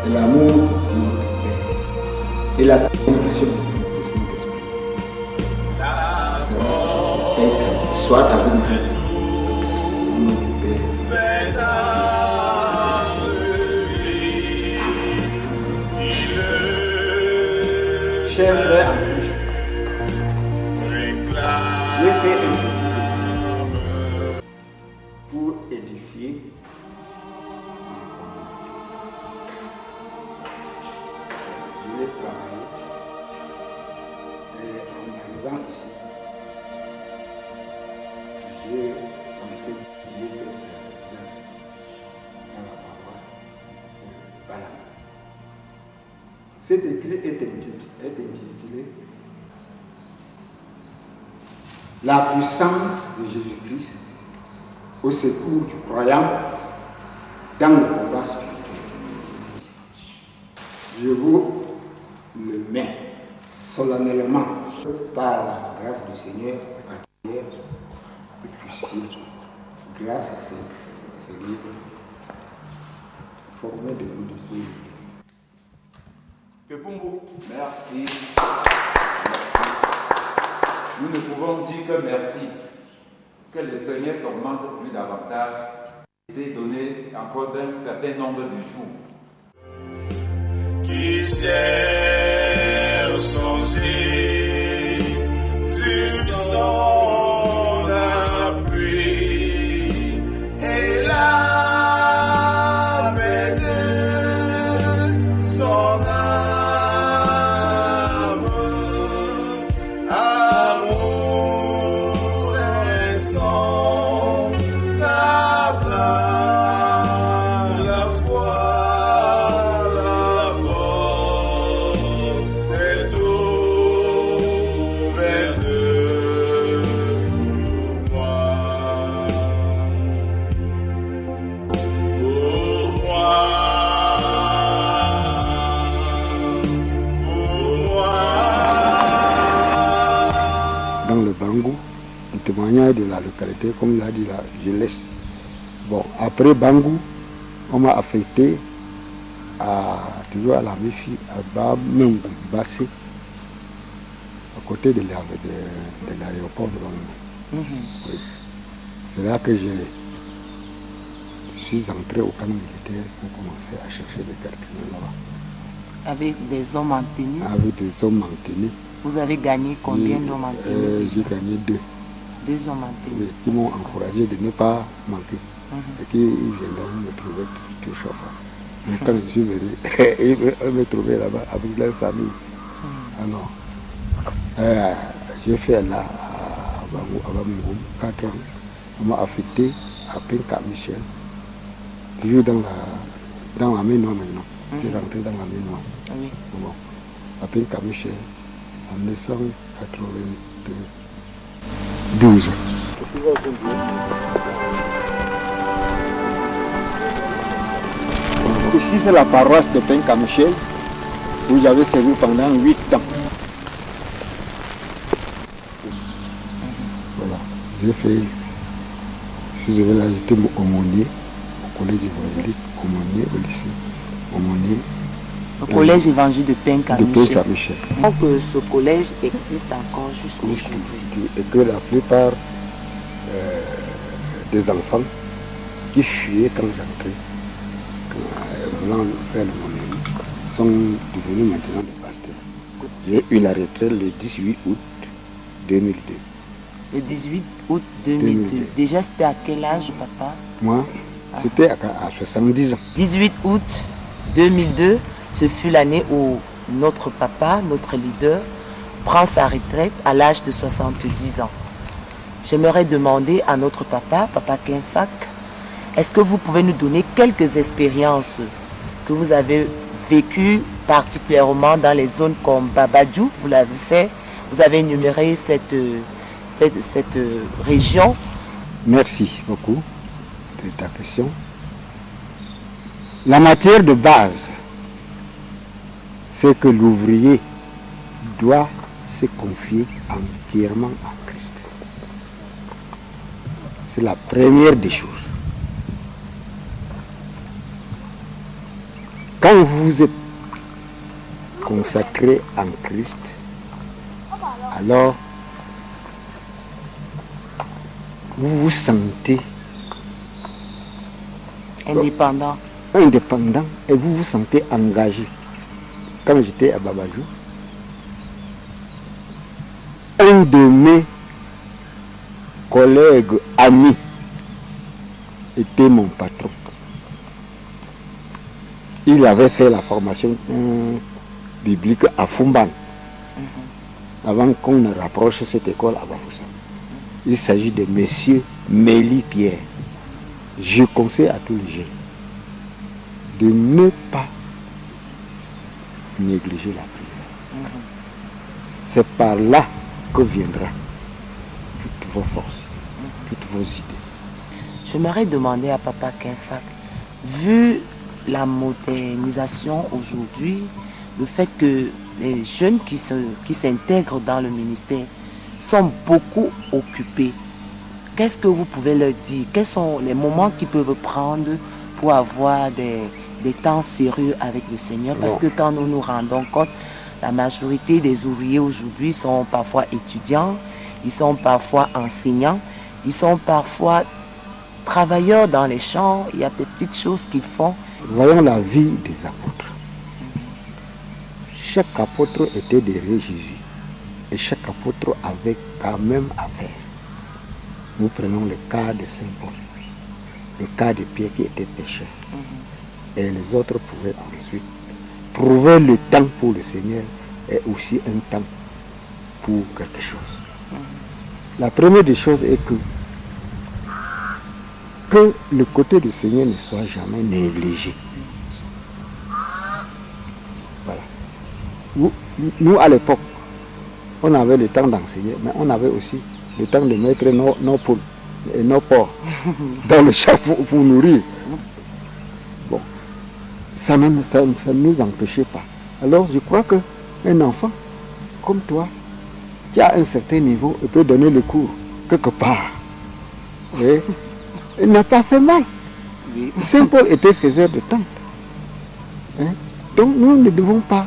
et l'amour de notre Père, et la communication du Saint-Esprit soit avec nous. Chers frères, Dieu fait un pour édifier. Je vais travailler et en arrivant ici, j'ai commencé à dire quelques uns dans la paroisse de Balam. Cet écrit est intitulé La puissance de Jésus-Christ au secours du croyant dans le combat spirituel. Je vous le mets solennellement par la grâce du Seigneur à prière que vous puissiez, grâce à ces livres, former de vous des filles. Pepumbu, merci. Nous ne pouvons dire que merci. Que le Seigneur t'augmente plus davantage et t'ait donné encore d'un certain nombre de jours. Qui cherche changer sur son appui et la paix de son âme, amour insondable, la foi. De la localité, comme l'a dit là, je laisse. Bon, après Bangou, on m'a affecté toujours à la Méfi, à Bamengou, Bassé, à côté de l'aéroport de Bangou. Oui. C'est là que je suis entré au camp militaire pour commencer à chercher des cartouches là-bas. Avec des hommes en tenue? Avec des hommes en tenue. Vous avez gagné combien d'hommes en tenue? J'ai gagné 2. 2 hommes en tenue. Oui, qui m'ont encouragé de ne pas manquer. Et qui viendront me trouver tout chauffeur. Mais quand je suis venu, ils me trouvaient là-bas avec leur famille. Ah non. J'ai fait là, à Bamengou, 4 ans. On m'a affecté à Penka Michel. Toujours dans la main noire maintenant. Je suis rentré dans la main noire. Oui. Bon, à Penka Michel, en 1992. Ici c'est la paroisse de Penka Michel où j'avais servi pendant 8 ans. Voilà, j'ai fait, là j'étais aumônier au collège évangélique, aumônier au lycée, aumônier. Le collège évangélique de Penka Michel. Donc ce collège existe encore jusqu'aujourd'hui. Et que la plupart des enfants qui fuyaient quand j'entrais, voulant faire le monument, sont devenus maintenant des pasteurs. J'ai eu la retraite le 18 août 2002. Le 18 août 2002. Déjà c'était à quel âge, papa? Moi, c'était à 70 ans. 18 août 2002, ce fut l'année où notre papa, notre leader, prend sa retraite à l'âge de 70 ans. J'aimerais demander à notre papa, Papa Kenfak, est-ce que vous pouvez nous donner quelques expériences que vous avez vécues particulièrement dans les zones comme Babadjou, vous l'avez fait, vous avez énuméré cette région. Merci beaucoup de ta question. La matière de base, c'est que l'ouvrier doit se confier entièrement à Christ. C'est la première des choses. Quand vous êtes consacré en Christ, alors vous vous sentez indépendant et vous vous sentez engagé. Quand j'étais à Babadjou, un de mes collègues amis était mon patron. Il avait fait la formation biblique à Fumban, avant qu'on ne rapproche cette école à Bafoussam. Il s'agit de Monsieur Mélie Pierre. Je conseille à tous les jeunes de ne pas négliger la prière. C'est par là que viendra toutes vos forces, toutes vos idées. J'aimerais demander à Papa Kenfak, vu la modernisation aujourd'hui, le fait que les jeunes qui s'intègrent dans le ministère sont beaucoup occupés, qu'est-ce que vous pouvez leur dire? Quels sont les moments qu'ils peuvent prendre pour avoir des temps sérieux avec le Seigneur? Parce que quand nous nous rendons compte, la majorité des ouvriers aujourd'hui sont parfois étudiants, ils sont parfois enseignants, ils sont parfois travailleurs dans les champs, il y a des petites choses qu'ils font. Voyons la vie des apôtres. Chaque apôtre était derrière Jésus. Et chaque apôtre avait quand même affaire. Nous prenons le cas de Saint Paul, le cas de Pierre qui était pécheur. Et les autres pouvaient ensuite trouver le temps pour le Seigneur et aussi un temps pour quelque chose. La première des choses est que le côté du Seigneur ne soit jamais négligé. Voilà. Nous à l'époque, on avait le temps d'enseigner, mais on avait aussi le temps de mettre nos poules et nos porcs dans le champ pour nourrir. Bon, ça ne nous empêchait pas. Alors je crois qu'un enfant comme toi, qui a un certain niveau, il peut donner le cours quelque part. Et il n'a pas fait mal. Saint Paul était faiseur de tentes. Hein? Donc nous ne devons pas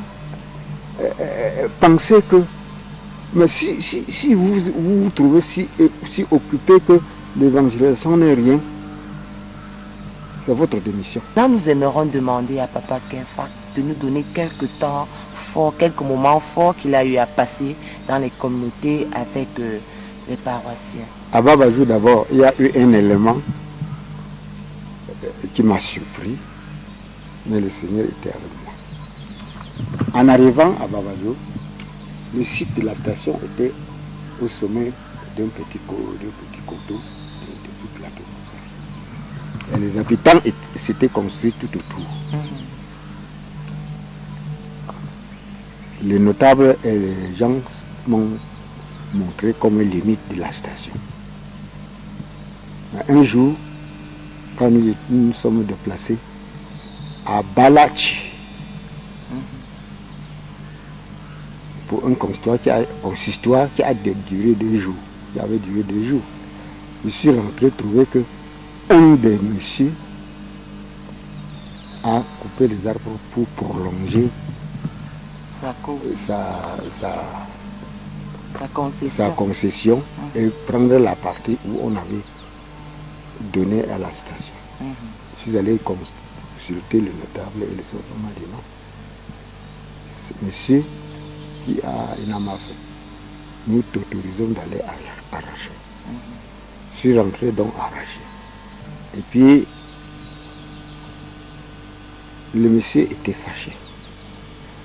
penser que, mais si vous vous trouvez si occupé que l'évangélisation n'est rien, c'est votre démission. Là, nous aimerions demander à Papa Kenfa de nous donner quelques temps forts, quelques moments forts qu'il a eu à passer dans les communautés avec les paroissiens. À Babajou, d'abord, il y a eu un élément qui m'a surpris, mais le Seigneur était avec moi. En arrivant à Babajou, le site de la station était au sommet d'un petit coteau, de plateau. Et les habitants s'étaient construits tout autour. Les notables et les gens m'ont montré comme limite de la station. Un jour, quand nous sommes déplacés à Balachi, pour un consistoire qui a duré 2 jours. Il avait duré 2 jours. Je suis rentré trouver que un des messieurs a coupé les arbres pour prolonger sa concession et prendre la partie où on avait donné à la station. Je suis allé consulter le notable et les autres. On m'a dit non. Ce monsieur qui a une âme à faire, nous t'autorisons d'aller arracher. Je suis rentré donc arracher. Et puis, le monsieur était fâché.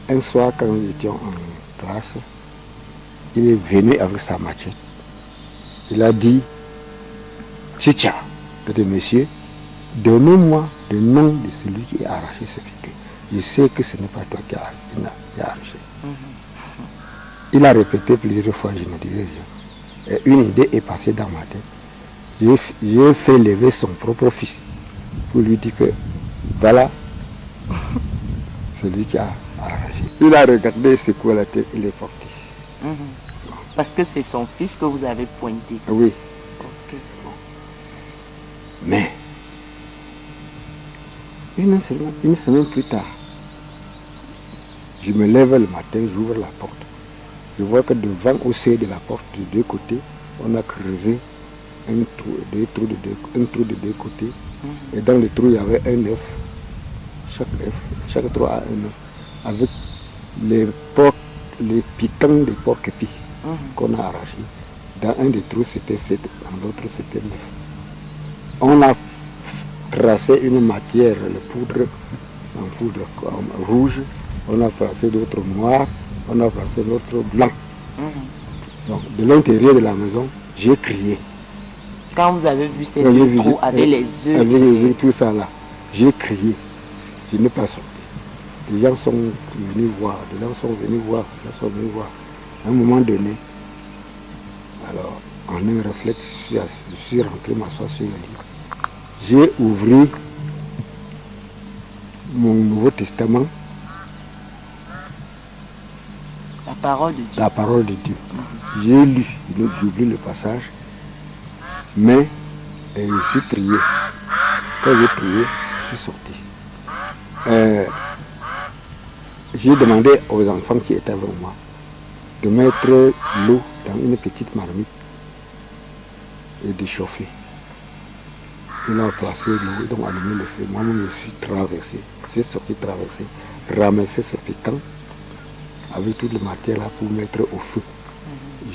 Un soir, quand nous étions en classe, il est venu avec sa machette. Il a dit, Tchicha, petit monsieur, donnez-moi le nom de celui qui a arraché ce piquet. Je sais que ce n'est pas toi qui as arraché. Il a répété plusieurs fois, je ne disais rien. Et une idée est passée dans ma tête. J'ai fait lever son propre fils pour lui dire que voilà, c'est lui qui a arraché. Il a regardé, secoué la tête, il est parti. Parce que c'est son fils que vous avez pointé. Oui. Okay. Mais, une semaine plus tard, je me lève le matin, j'ouvre la porte. Je vois que devant, au seuil de la porte, de 2 côtés, on a creusé un trou de 2 côtés. Et dans le trou, il y avait un œuf. Chaque trou a un œuf. Avec les piquants de porc-épi qu'on a arrachés. Dans un des trous, c'était 7, dans l'autre, c'était 9. On a tracé une matière, en poudre rouge. On a tracé d'autres noirs. On a placé notre blanc. Donc, de l'intérieur de la maison, j'ai crié. Quand vous avez vu ces 2 trous avec les œufs. Avec les œufs, tout ça là, j'ai crié. Je n'ai pas sorti. Les gens sont venus voir. À un moment donné, alors, en un réflexe, je suis rentré m'asseoir sur le lit. J'ai ouvert mon Nouveau Testament. La parole de Dieu. J'ai lu, j'oublie le passage, mais je suis prié. Quand j'ai prié, je suis sorti. J'ai demandé aux enfants qui étaient avec moi de mettre l'eau dans une petite marmite et de chauffer. Il a placé l'eau, donc allumé le feu. Moi-même, je suis traversé. J'ai sorti traversé, ramassé ce pétan avec tout le matériel là pour mettre au feu.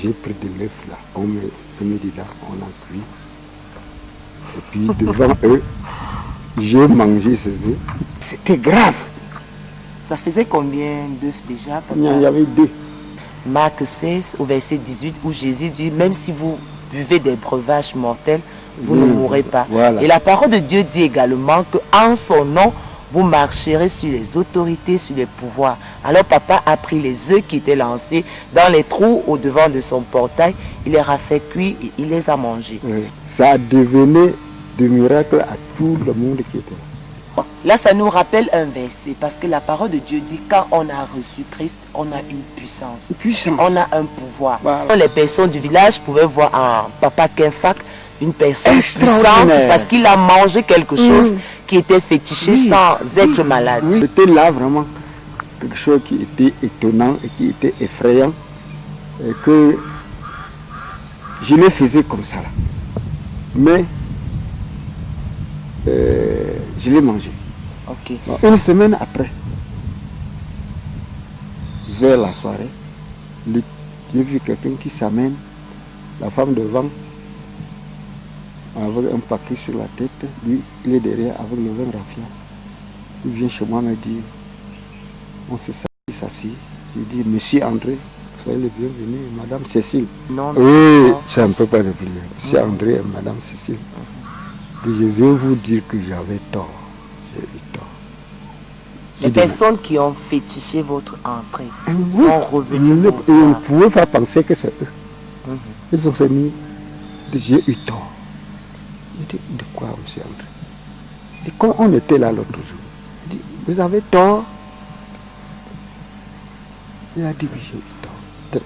J'ai pris de l'œuf là, on met dedans, on a cuit. Et puis devant eux, j'ai mangé ces œufs. C'était grave. Ça faisait combien d'œufs déjà, papa? Il y avait 2. Marc 16 au verset 18 où Jésus dit, même si vous buvez des breuvages mortels, vous ne mourrez pas. Voilà. Et la parole de Dieu dit également qu'en son nom, vous marcherez sur les autorités, sur les pouvoirs. Alors papa a pris les œufs qui étaient lancés dans les trous au devant de son portail, il les a fait cuire et il les a mangés. Ça a devenu de miracle à tout le monde qui était là. Là, ça nous rappelle un verset, parce que la parole de Dieu dit, quand on a reçu Christ, on a une puissance. On a un pouvoir. Voilà. Les personnes du village pouvaient voir en papa Kenfak une personne puissante parce qu'il a mangé quelque chose qui était fétiché sans être malade. C'était là vraiment quelque chose qui était étonnant et qui était effrayant et que je le faisais comme ça là. Mais je l'ai mangé. Okay. Donc, une semaine après, vers la soirée, j'ai vu quelqu'un qui s'amène, la femme devant, avec un paquet sur la tête, lui il est derrière avec le vin raffia. Il vient chez moi me dire, on s'est assis. Je dis, monsieur André, soyez le bienvenu, madame Cécile. Non, oui, c'est un peu pas de plus. Monsieur André et madame Cécile. Je vais vous dire que j'avais tort. J'ai eu tort. Les personnes qui ont fétiché votre entrée sont revenues. Ils ne pouvaient pas penser que c'est eux. Ils ont mis, j'ai eu tort. Je dis, de quoi, monsieur André? Je dis, quand on était là l'autre jour, je dis, vous avez tort? Il a dit, oui, j'ai eu tort.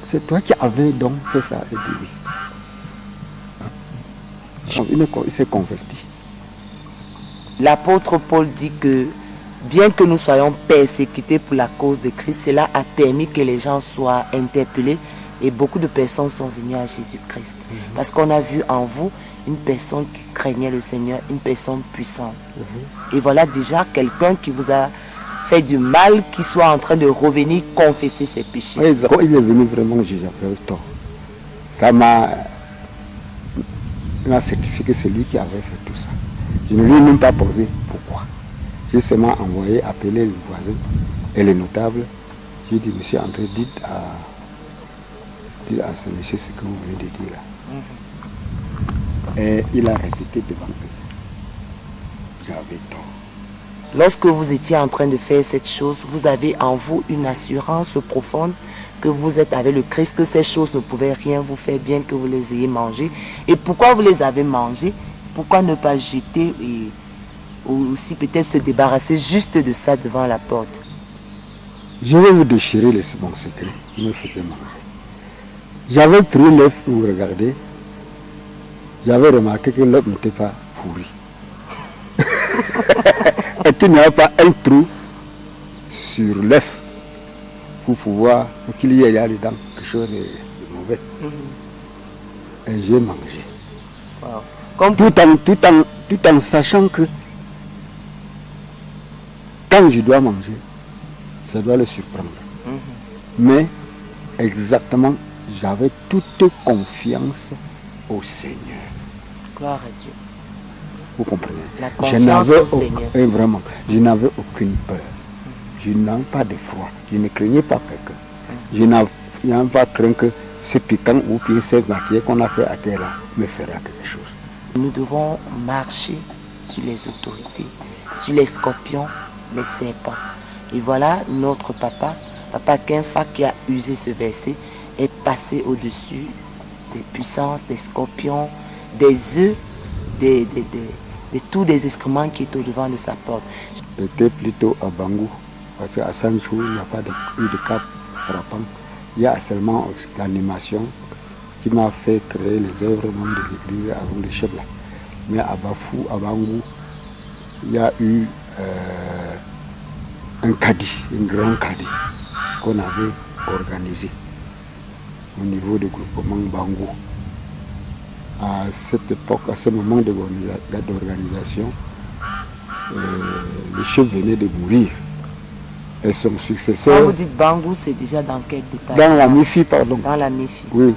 C'est toi qui avais donc fait ça. Il dit, oui. Il s'est converti. L'apôtre Paul dit que bien que nous soyons persécutés pour la cause de Christ, cela a permis que les gens soient interpellés et beaucoup de personnes sont venues à Jésus-Christ. Parce qu'on a vu en vous une personne qui craignait le Seigneur, une personne puissante. Et voilà déjà quelqu'un qui vous a fait du mal, qui soit en train de revenir confesser ses péchés. Quand il est venu vraiment, j'ai eu tort. Ça m'a certifié que c'est lui qui avait fait tout ça. Je ne lui ai même pas posé pourquoi. J'ai seulement envoyé appeler le voisin et les notables. J'ai dit, monsieur André, dites à ce monsieur ce que vous venez de dire là. Et il a répété devant eux. J'avais tort. Lorsque vous étiez en train de faire cette chose, vous avez en vous une assurance profonde que vous êtes avec le Christ, que ces choses ne pouvaient rien vous faire bien que vous les ayez mangées. Et pourquoi vous les avez mangées? Pourquoi ne pas jeter et aussi peut-être se débarrasser juste de ça devant la porte? Je vais vous déchirer mon secret. Il me faisait manger. J'avais pris l'œuf pour vous regarder. J'avais remarqué que l'œuf n'était pas pourri. Et qu'il n'y avait pas un trou sur l'œuf pour qu'il y ait là dedans quelque chose de mauvais. Et j'ai mangé. Wow. Tout en sachant que quand je dois manger, ça doit le surprendre. Mais exactement, j'avais toute confiance au Seigneur. Gloire à Dieu. Vous comprenez? La confiance au Seigneur. Vraiment, je n'avais aucune peur. Je n'avais pas de froid. Je ne craignais pas quelqu'un. Je n'avais pas craint que ce piquant ou bien cette matière qu'on a fait à terre là me fera quelque chose. Nous devons marcher sur les autorités, sur les scorpions, les serpents. Et voilà notre papa Kenfa, qui a usé ce verset, est passé au-dessus des puissances, des scorpions, des œufs, de tous les excréments qui étaient au-devant de sa porte. J'étais plutôt à Bangou, parce qu'à Sanchou, il n'y a pas eu de cap frappant. Il y a seulement l'animation qui m'a fait créer les œuvres même de l'église avec les chefs là. Mais à Bafou, à Bangou, il y a eu un caddie, un grand caddie qu'on avait organisé au niveau du groupement Bangou. à cette époque, à ce moment d'organisation, le chef venait de mourir. Et son successeur... Quand vous dites Bangou, c'est déjà dans quel détail? Dans la MIFI, pardon. Dans la MIFI. Oui.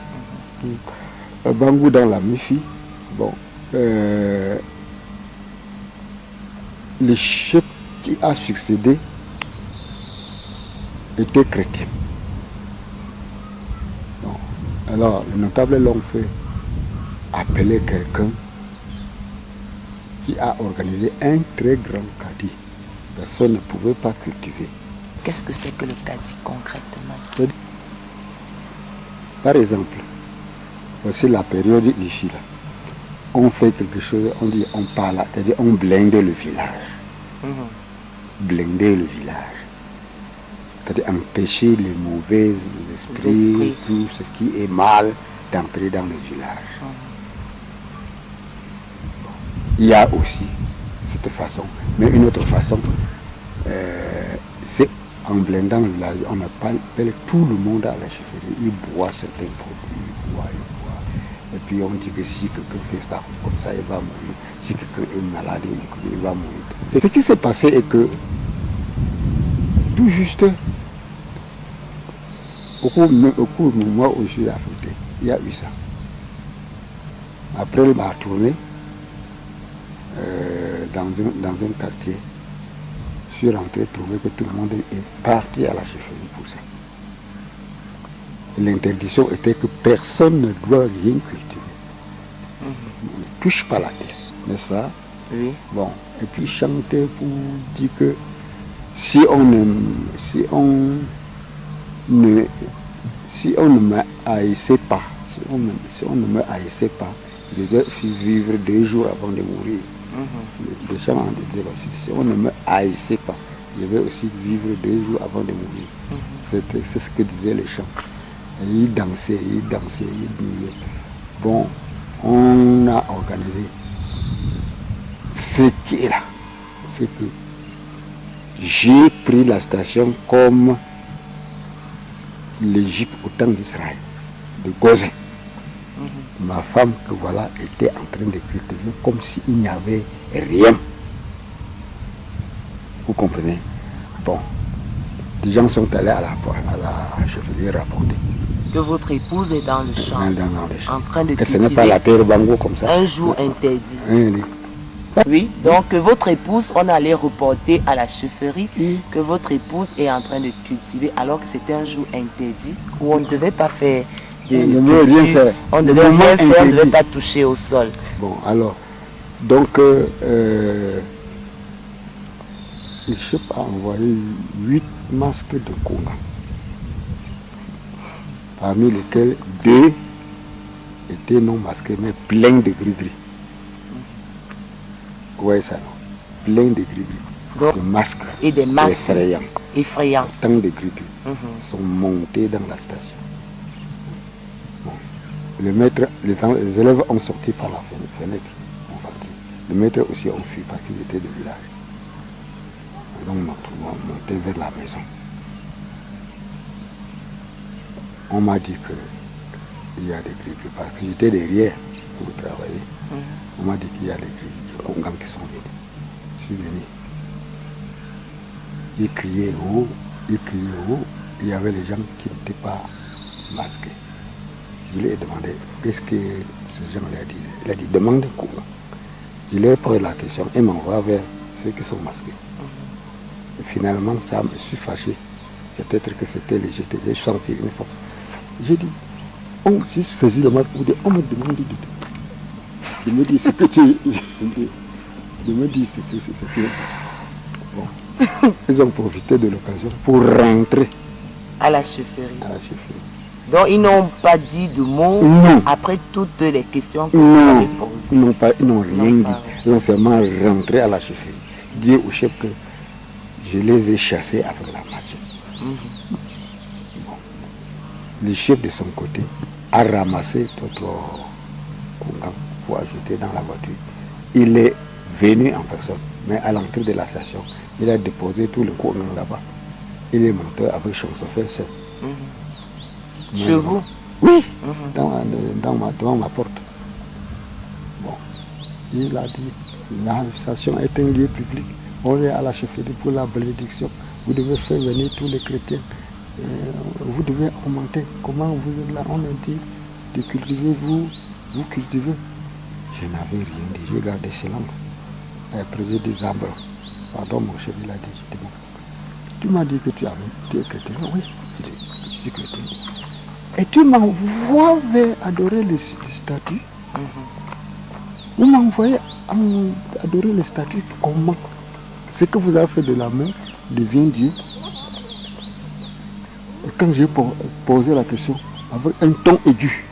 Bangou dans la MIFI. Bon. Le chef qui a succédé était chrétien. Bon. Alors, les notables l'ont fait appeler quelqu'un qui a organisé un très grand caddie. Personne ne pouvait pas cultiver. Qu'est-ce que c'est que le caddie concrètement? Par exemple, voici la période ici là. On fait quelque chose, on dit, on parle, c'est-à-dire on blinde le village. Blinder le village. C'est-à-dire empêcher les mauvais esprits, tout ce qui est mal, d'entrer dans le village. Il y a aussi cette façon. Mais une autre façon, c'est en blindant le village, on appelle tout le monde à la chefferie. Il boit certains produits, il boit. Et puis on dit que si quelqu'un fait ça, comme ça, il va mourir. Si quelqu'un est malade, il va mourir. Et ce qui s'est passé est que, tout juste, au cours du mois où je suis affecté, il y a eu ça. Après, il m'a tourné dans un quartier. Je suis rentré trouver que tout le monde est parti à la chefferie pour ça. L'interdiction était que personne ne doit rien cultiver. On ne touche pas la terre, n'est-ce pas? Oui. Bon, et puis chanter pour dire que si on ne me haïssait pas, si on ne me haïssait pas, je devais vivre 2 jours avant de mourir. Les chants disaient aussi, si on ne me haïssait pas, je vais aussi vivre 2 jours avant de mourir. C'est ce que disaient les chants. Et ils dansaient, ils bouillaient. Bon, on a organisé. Ce qui est là, c'est que j'ai pris la station comme l'Égypte au temps d'Israël, de Gozin. Ma femme, que voilà, était en train de cultiver comme s'il n'y avait rien. Vous comprenez? Bon, des gens sont allés à la chefferie rapporter. Que votre épouse est dans le champ, en train de cultiver. Et ce cultiver. n'est pas la terre Bango comme ça. Un jour interdit. Oui. Oui, donc votre épouse, on allait reporter à la chefferie que votre épouse est en train de cultiver alors que c'était un jour interdit où on ne devait pas faire de culture, on ne devait rien faire, on ne devait pas toucher au sol. Bon, alors, donc, le chef a envoyé 8 masques de Konga, parmi lesquels 2 étaient non masqués mais pleins de gris-gris. Vous voyez ça, non? Plein de gris-gris. De masques. Et des masques effrayants. Tant de gris-gris sont montés dans la station. Bon. Le maître, les élèves ont sorti par la fenêtre. Le maître aussi ont fui parce qu'ils étaient de village. Et donc nous sommes montés vers la maison. On m'a dit qu'il y a des gris-gris parce que j'étais derrière pour travailler. On m'a dit qu'il y a des gris-gris qui sont venus. Je suis venu. Ils criaient haut. Il y avait les gens qui n'étaient pas masqués. Je lui ai demandé qu'est-ce que ces gens-là disaient. Il a dit demande un Konga. Je leur ai posé la question et m'envoie vers ceux qui sont masqués. Et finalement, ça me suis fâché. Peut-être que c'était léger, j'ai senti une force. J'ai dit, j'ai saisi le masque pour dire, on me demande de tout. Il me dit ce que tu... Il me dit ce que c'est. Bon. Ils ont profité de l'occasion pour rentrer à la chefferie. Donc ils n'ont pas dit de mots après toutes les questions que vous avez posées. Ils n'ont rien dit. Ils ont seulement rentré à la chefferie. Dire au chef que je les ai chassés avec la machette. Bon. Le chef de son côté a ramassé notre Konga pour ajouter dans la voiture. Il est venu en personne, mais à l'entrée de la station, il a déposé tout le Konga là-bas. Il est monté avec son chauffeur seul. Chez vous? Oui, devant ma porte. Il a dit, l'administration est un lieu public. On est à la chefferie pour la bénédiction. Vous devez faire venir tous les chrétiens. Vous devez augmenter. Comment vous êtes là? On a dit de cultiver, vous cultivez. Je n'avais rien dit. J'ai gardé silence. Après j'ai des arbres. Pardon, mon chef, il a dit, je dis, tu m'as dit que tu es chrétien. Oui, je suis chrétien. Et tu m'envoies vers adorer les statues. Vous m'envoyez adorer les statues. Comment? Ce que vous avez fait de la main devient Dieu. Et quand j'ai posé la question avec un ton aigu,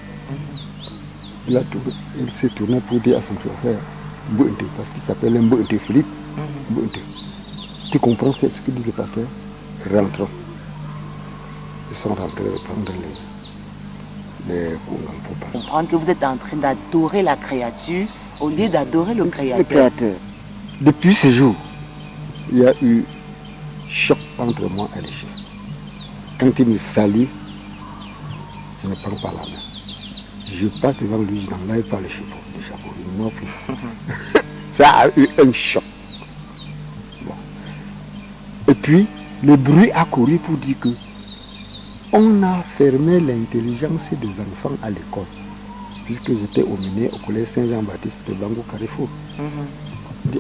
il s'est tourné pour dire à son frère, parce qu'il s'appelle Mbouinte Philippe. Tu comprends ce que dit le pasteur? Rentrons. Ils sont rentrés prendre les pour comprendre que vous êtes en train d'adorer la créature au lieu d'adorer le Créateur. Depuis ce jour, il y a eu choc entre moi et le chef. Quand il me salue, je ne prends pas la main. Je passe devant lui, je n'enlève pas le chapeau. Non plus. Ça a eu un choc. Bon. Et puis, le bruit a couru pour dire que on a fermé l'intelligence des enfants à l'école. Puisque j'étais au collège Saint-Jean-Baptiste de Bango Carrefour.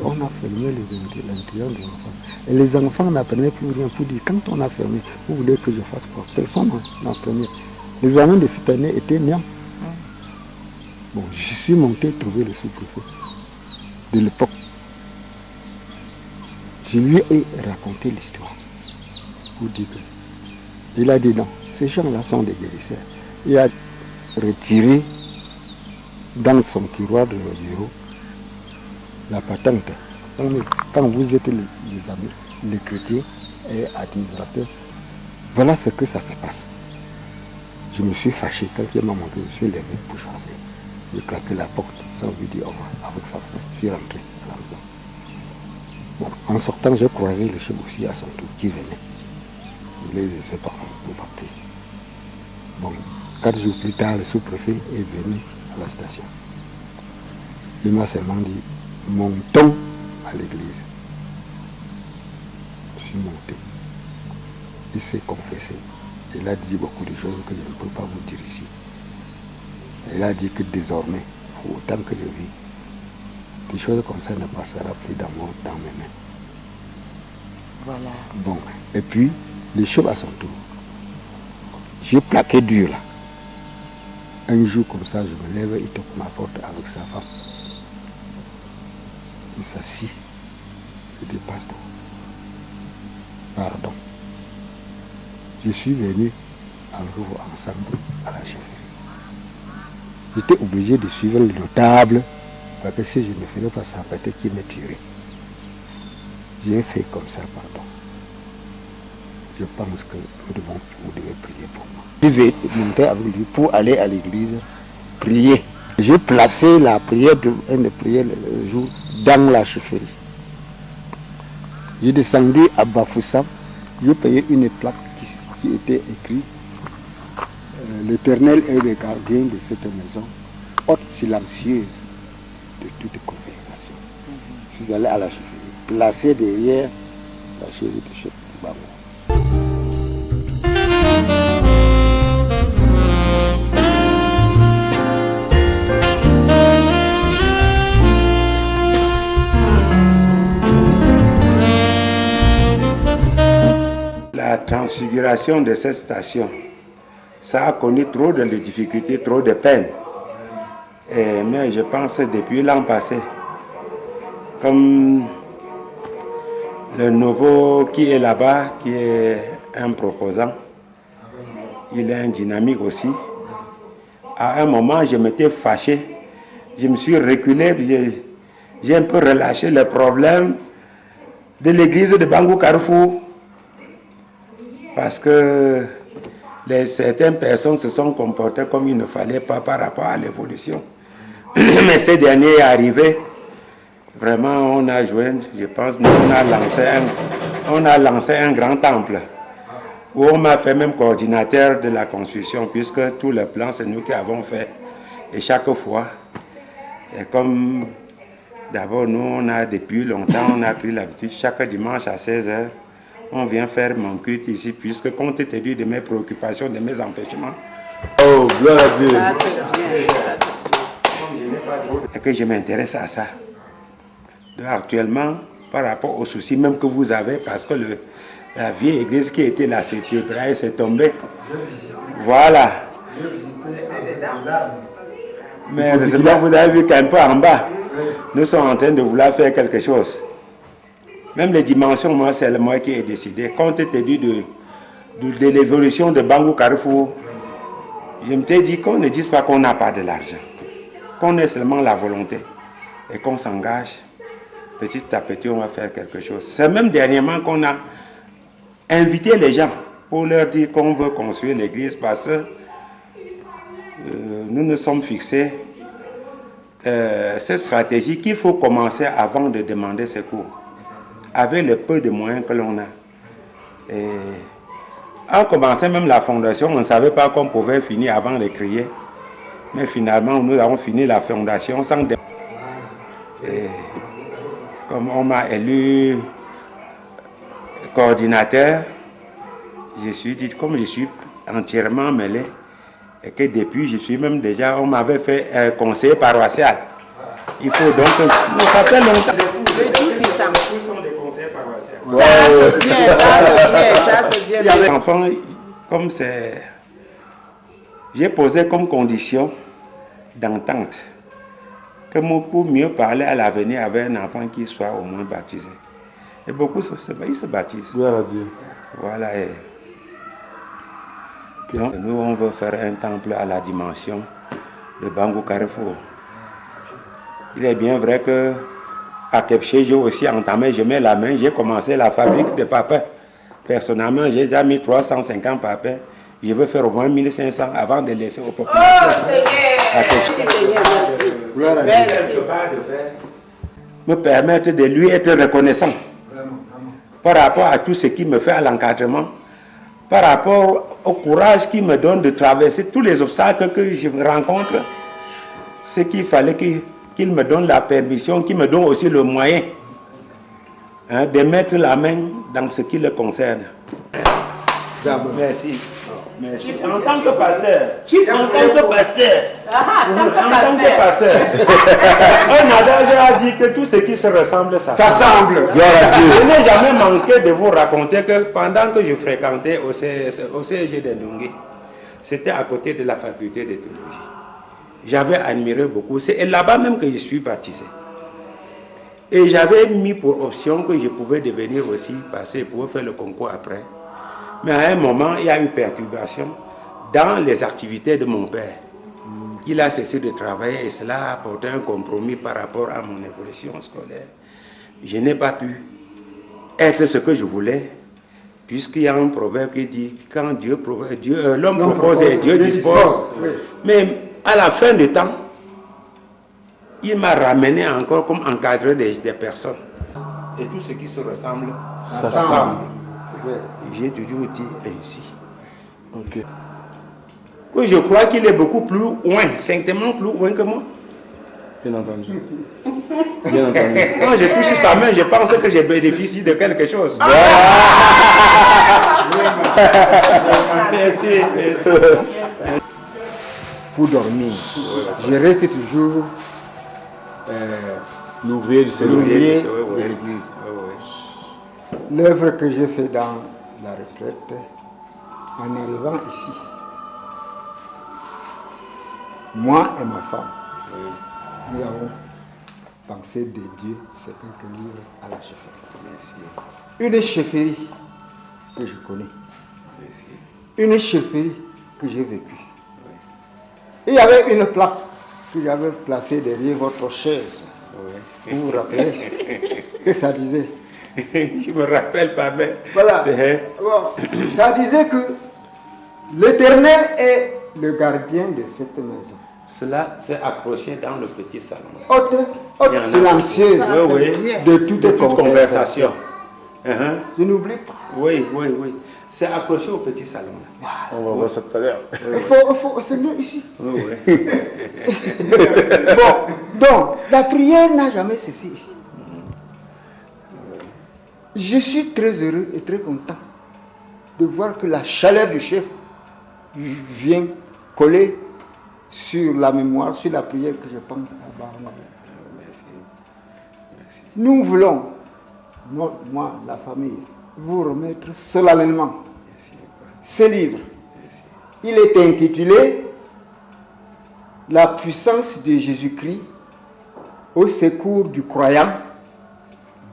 On a fermé l'intelligence des enfants. Et les enfants n'apprenaient plus rien pour dire, quand on a fermé, vous voulez que je fasse quoi? Personne n'a appris. Les examens de cette année étaient néants. Bon, je suis monté trouver le sous-préfet de l'époque. Je lui ai raconté l'histoire. Pour dire que, il a dit non, ces gens-là sont des guérisseurs. Il a retiré dans son tiroir de nos bureaux la patente. Quand vous êtes les amis, les chrétiens et administrateurs, voilà ce que ça se passe. Je me suis fâché quand il m'a montré, je suis levé pour changer. J'ai claqué la porte sans lui dire au revoir. Avec Fabien, je suis rentré à la maison. Bon, en sortant, j'ai croisé le chef aussi à son tour qui venait. Il les a fait pour partir. Bon, 4 jours plus tard, le sous-préfet est venu à la station. Il m'a seulement dit, montons à l'église. Je suis monté. Il s'est confessé. Il a dit beaucoup de choses que je ne peux pas vous dire ici. Il a dit que désormais, autant que je vis, des choses comme ça ne passera plus dans mes mains. Voilà. Bon, et puis, les choses à son tour. J'ai plaqué dur là. Un jour comme ça, je me lève, il toque ma porte avec sa femme. Il s'assit. Il dit, pasteur, pardon. Je suis venu avec vous ensemble à la chefferie. J'étais obligé de suivre le notable, parce que si je ne faisais pas ça, peut-être qu'il me tuerait. J'ai fait comme ça, pardon. Je pense que vous devez prier pour moi. Je vais monter avec lui pour aller à l'église, prier. J'ai placé la prière de prière le jour dans la chefferie. J'ai descendu à Bafoussam, j'ai payé une plaque qui était écrite l'Éternel est le gardien de cette maison, hôte silencieuse de toute conversation. Je suis allé à la chefferie, placé derrière la chefferie de chef du Bango. La transfiguration de cette station, ça a connu trop de difficultés, trop de peines. Mais je pense depuis l'an passé, comme le nouveau qui est là-bas, qui est un proposant, il est un dynamique aussi. À un moment, je m'étais fâché, je me suis reculé, j'ai un peu relâché le problème de l'église de Bango Carrefour. Parce que certaines personnes se sont comportées comme il ne fallait pas par rapport à l'évolution. Mais ces derniers arrivés, vraiment on a joué, je pense, on a lancé un grand temple où on m'a fait même coordinateur de la construction puisque tous les plans c'est nous qui avons fait. Et chaque fois, et comme D'abord, nous, on a depuis longtemps, on a pris l'habitude, chaque dimanche à 16h, on vient faire mon culte ici, puisque compte tenu de mes préoccupations, de mes empêchements. Oh, gloire à Dieu. Et que je m'intéresse à ça. Donc, actuellement, par rapport aux soucis même que vous avez, parce que la vieille église qui était là, c'est tombé. Voilà. Mais heureusement, vous avez vu qu'un peu en bas, nous sommes en train de vouloir faire quelque chose. Même les dimensions, moi, c'est moi qui ai décidé. Compte tenu de l'évolution de Bangou Carrefour, je me suis dit qu'on ne dise pas qu'on n'a pas de l'argent. Qu'on ait seulement la volonté et qu'on s'engage. Petit à petit, on va faire quelque chose. C'est même dernièrement qu'on a invité les gens pour leur dire qu'on veut construire l'église parce que nous nous sommes fixés cette stratégie qu'il faut commencer avant de demander secours, avec le peu de moyens que l'on a. Et en commençant même la fondation, on ne savait pas qu'on pouvait finir avant de crier. Mais finalement, nous avons fini la fondation sans... Et comme on m'a élu coordinateur, je suis dit, comme je suis entièrement mêlé, et que depuis, je suis même déjà, on m'avait fait conseiller paroissial. Il faut donc... ça fait longtemps. Ils sont des conseillers paroissiaux. Ça, c'est bien. Les enfants, comme c'est... J'ai posé comme condition d'entente que pour mieux parler à l'avenir avec un enfant qui soit au moins baptisé. Et beaucoup, ils se baptisent. Gloire à Dieu. Voilà. Donc, nous, on veut faire un temple à la dimension de Bangou Carrefour. Il est bien vrai que à Kepché, j'ai aussi entamé, je mets la main, j'ai commencé la fabrique de papins. Personnellement, j'ai déjà mis 350 papins. Je veux faire au moins 1500 avant de laisser aux populations. Me permettre de lui être reconnaissant par rapport à tout ce qu'il me fait à l'encadrement, par rapport au courage qu'il me donne de traverser tous les obstacles que je rencontre. Ce qu'il fallait qu'il me donne la permission, qu'il me donne aussi le moyen de mettre la main dans ce qui le concerne. Merci. Merci. En tant que pasteur, un adage a dit que tout ce qui se ressemble, ça semble. Je n'ai jamais manqué de vous raconter que pendant que je fréquentais au CEG de Ndungi, c'était à côté de la faculté de théologie. J'avais admiré beaucoup. C'est là-bas même que je suis baptisé. Et j'avais mis pour option que je pouvais devenir aussi passer pour faire le concours après. Mais à un moment, il y a eu perturbation dans les activités de mon père. Il a cessé de travailler et cela a apporté un compromis par rapport à mon évolution scolaire. Je n'ai pas pu être ce que je voulais, puisqu'il y a un proverbe qui dit quand l'homme propose et Dieu dispose. Oui. Mais à la fin du temps, il m'a ramené encore comme encadreur des personnes. Et tout ce qui se ressemble, ça semble. J'ai toujours dit ainsi. Ok. Oui, je crois qu'il est beaucoup plus loin, saintement plus loin que moi. Bien entendu. Bien entendu. Quand je touche sa main, je pense que je bénéficie de quelque chose. Merci. Pour dormir, je reste toujours l'ouvrier du Seigneur. L'ouvrier de l'église. L'œuvre que j'ai faite dans la retraite, en arrivant ici, moi et ma femme, nous avons pensé dédier ces quelques livres à la chefferie. Une chefferie que je connais. Une chefferie que j'ai vécue. Il y avait une plaque que j'avais placée derrière votre chaise. Vous vous rappelez que ça disait? Je me rappelle pas, mais voilà. Ça disait que l'Éternel est le gardien de cette maison. Cela s'est accroché dans le petit salon. Haute silencieuse de toute conversation. Je n'oublie pas. Oui. C'est accroché au petit salon. Là. On va voir ça tout à l'heure. C'est mieux ici. Oui. Bon, donc, la prière n'a jamais cessé ici. Je suis très heureux et très content de voir que la chaleur du chef vient coller sur la mémoire, sur la prière que je pense à Barnabé. Nous voulons, moi, la famille, vous remettre solennellement ce livre. Il est intitulé « La puissance de Jésus-Christ au secours du croyant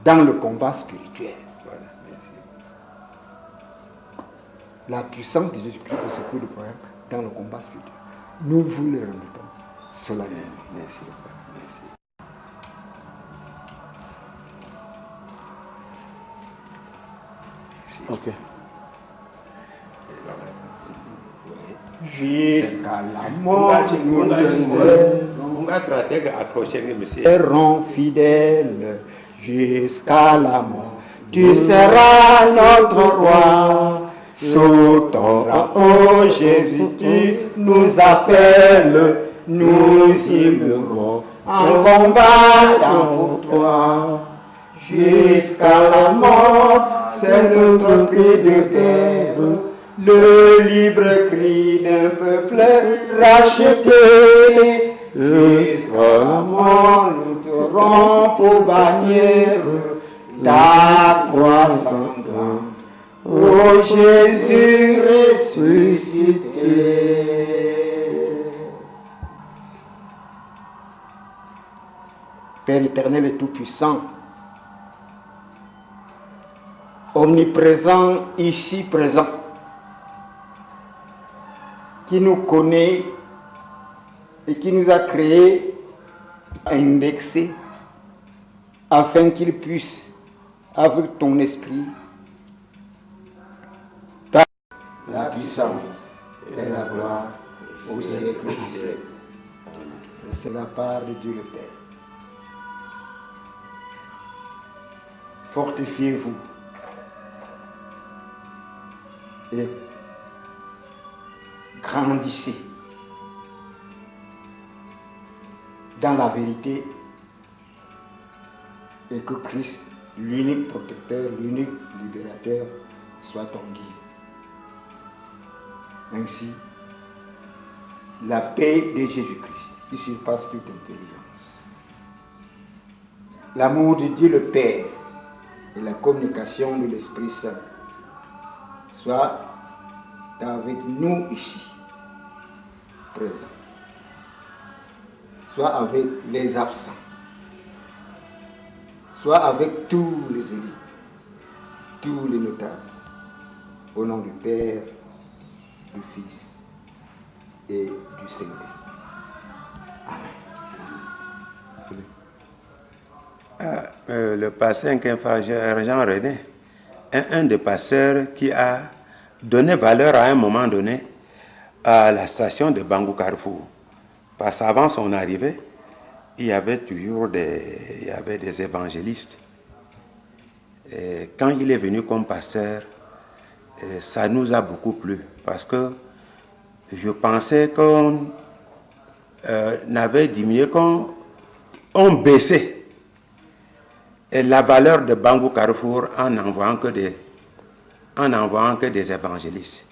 dans le combat spirituel ». La puissance de Jésus-Christ au secours du croyant dans le combat spirituel. Nous vous le remettons solennellement. Merci. Ok. Jusqu'à la mort, nous te serons fidèles jusqu'à la mort. Tu seras notre roi. Sous ton drapeau, Jésus, tu nous appelles. Nous y mourrons en combattant pour toi. Jusqu'à la mort, c'est notre cri de guerre, le libre cri d'un peuple racheté. Jusqu'à la mort, nous t'aurons pour bannière ta croix sanglante, ô Jésus ressuscité. Père éternel et tout-puissant, omniprésent, ici présent, qui nous connaît et qui nous a créés, indexés, afin qu'il puisse, avec ton esprit, la puissance et la gloire au siècle des siècles. C'est la part de Dieu le Père. Fortifiez-vous et grandissez dans la vérité et que Christ, l'unique protecteur, l'unique libérateur, soit ton guide. Ainsi, la paix de Jésus-Christ, qui surpasse toute intelligence, l'amour de Dieu le Père et la communication de l'Esprit Saint soit avec nous ici, présents, soit avec les absents, soit avec tous les élites, tous les notables, au nom du Père, du Fils et du Saint-Esprit. Amen. Le pasteur Jean René est un des pasteurs qui a donné valeur à un moment donné à la station de Bangou Carrefour. Parce qu'avant son arrivée, il y avait toujours des évangélistes. Et quand il est venu comme pasteur, ça nous a beaucoup plu. Parce que je pensais qu'on avait diminué, qu'on baissait la valeur de Bangou Carrefour en n'envoyant que des évangélistes.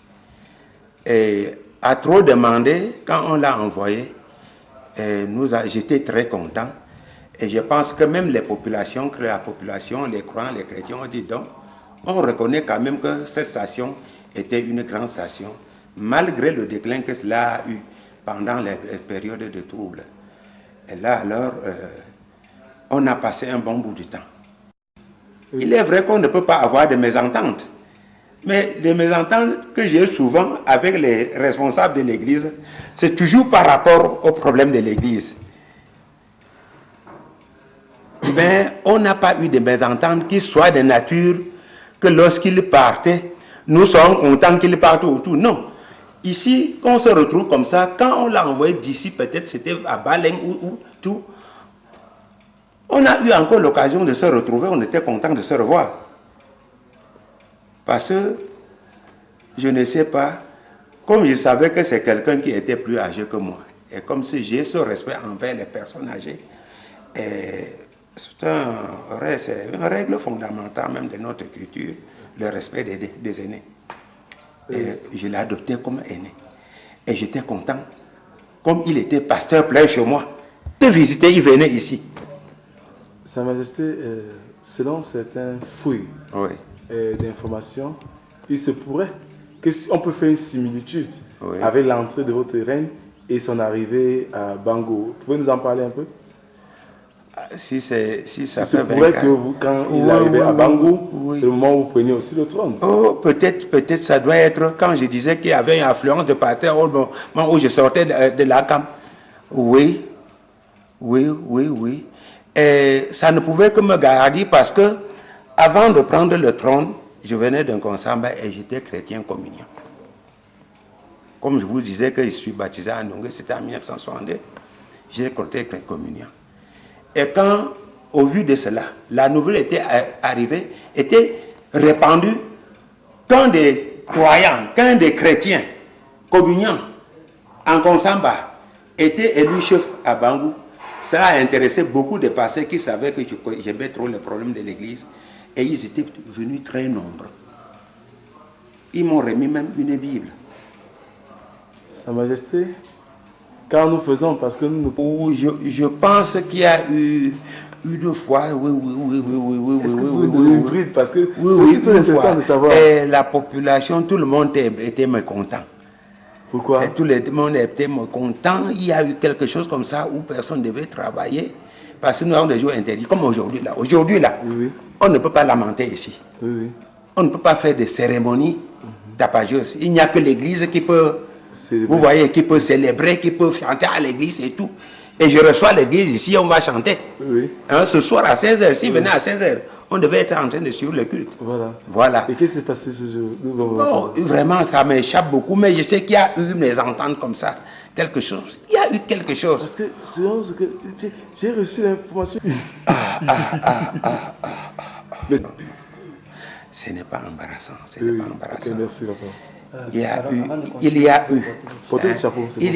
Et à trop demander, quand on l'a envoyé, j'étais très content. Et je pense que même les populations, les croyants, les chrétiens ont dit donc, on reconnaît quand même que cette station était une grande station, malgré le déclin que cela a eu pendant les périodes de troubles. Et là, alors, on a passé un bon bout du temps. Il est vrai qu'on ne peut pas avoir de mésententes, mais les mésententes que j'ai souvent avec les responsables de l'Église, c'est toujours par rapport aux problèmes de l'Église. Mais on n'a pas eu de mésententes qui soient de nature que lorsqu'ils partaient, nous sommes contents qu'ils partent autour. Non. Ici, on se retrouve comme ça. Quand on l'a envoyé d'ici, peut-être c'était à Baleng ou tout. On a eu encore l'occasion de se retrouver. On était content de se revoir. Parce que je ne sais pas, comme je savais que c'est quelqu'un qui était plus âgé que moi, et comme si j'ai ce respect envers les personnes âgées, c'est une règle fondamentale même de notre culture, le respect des aînés. Et je l'ai adopté comme aîné. Et j'étais content. Comme il était pasteur plein chez moi, de visiter, il venait ici. Sa Majesté, selon certains fouilles d'informations, il se pourrait qu'on peut faire une similitude avec l'entrée de votre reine et son arrivée à Bango. Vous pouvez nous en parler un peu? Si ça se pourrait que vous, quand il arrivait à Bango, c'est le moment où vous preniez aussi le trône. Oh, peut-être ça doit être quand je disais qu'il y avait une affluence de parterre au moment où je sortais de la camp. Oui. Et ça ne pouvait que me garder parce que avant de prendre le trône, je venais d'un Konsamba et j'étais chrétien communion. Comme je vous disais que je suis baptisé à Ndongé, c'était en 1962, j'ai chrétien communion. Et quand, au vu de cela, la nouvelle était arrivée, était répandue, qu'un des croyants, qu'un des chrétiens communiants en Konsamba était élu chef à Bango, ça a intéressé beaucoup de pasteurs qui savaient que j'aimais trop les problèmes de l'église et ils étaient venus très nombreux. Ils m'ont remis même une Bible. Sa Majesté, quand nous faisons, parce que nous... Je pense qu'il y a eu une fois, oui. Est-ce que vous pouvez donner une bride? Parce que c'est très intéressant de savoir. Et la population, tout le monde était mécontent. Pourquoi? Et tout le monde était mécontent. Il y a eu quelque chose comme ça où personne ne devait travailler. Parce que nous avons des jours interdits, comme aujourd'hui là. Aujourd'hui là, on ne peut pas lamenter ici. On ne peut pas faire des cérémonies tapageuses. Il n'y a que l'église qui peut... Vous voyez, qui peut célébrer, qui peut chanter à l'église et tout. Et je reçois l'église ici, on va chanter. Ce soir à 16h, si venait à 16h, on devait être en train de suivre le culte. Voilà. Et qu'est-ce qui s'est passé ce jour? Non, vraiment, ça m'échappe beaucoup, mais je sais qu'il y a eu des ententes comme ça. Quelque chose. Il y a eu quelque chose. Parce que selon ce que j'ai reçu l'information. Ce n'est pas embarrassant. Ce n'est pas embarrassant. Okay, merci, papa. Il y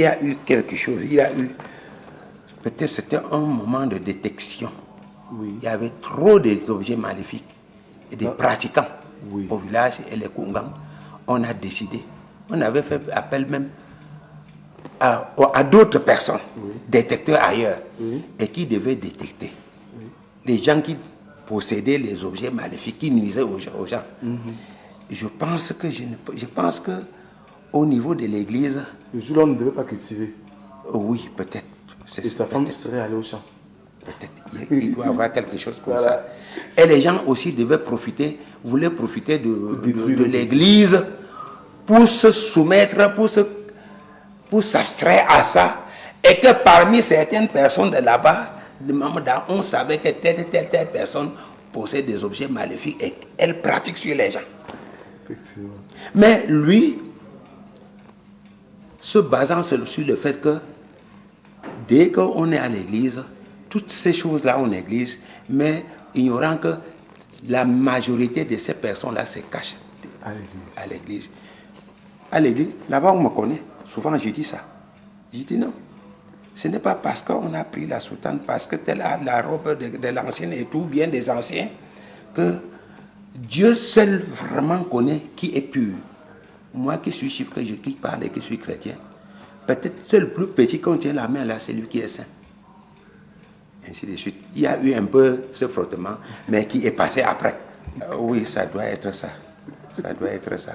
a eu quelque chose. Il y a eu, peut-être c'était un moment de détection. Il y avait trop d'objets maléfiques et des pratiquants au village et les Kungam. On a décidé, on avait fait appel même à d'autres personnes, détecteurs ailleurs, et qui devaient détecter les gens qui possédaient les objets maléfiques, qui nuisaient aux gens. Je pense que au niveau de l'église... Le jour-là, on ne devait pas cultiver. Oui, peut-être. Et sa femme serait allée au champ. Peut-être. Il doit y avoir quelque chose comme ça. Et les gens aussi voulaient profiter de l'église pour se soumettre, pour s'abstraire à ça. Et que parmi certaines personnes de là-bas, on savait que telle personne possède des objets maléfiques et elle pratique sur les gens. Mais lui, se basant sur le fait que dès qu'on est à l'église, toutes ces choses-là en église, mais ignorant que la majorité de ces personnes-là se cachent à l'église. À l'église, là-bas on me connaît, souvent je dis ça. Je dis non, ce n'est pas parce qu'on a pris la soutane, parce que telle a la robe de l'ancienne et tout, bien des anciens, que Dieu seul vraiment connaît qui est pur. Moi qui suis chiffre, qui parle et qui suis chrétien, peut-être c'est le plus petit qu'on tient la main là, c'est lui qui est saint. Ainsi de suite. Il y a eu un peu ce frottement, mais qui est passé après. Oui, ça doit être ça. Ça doit être ça.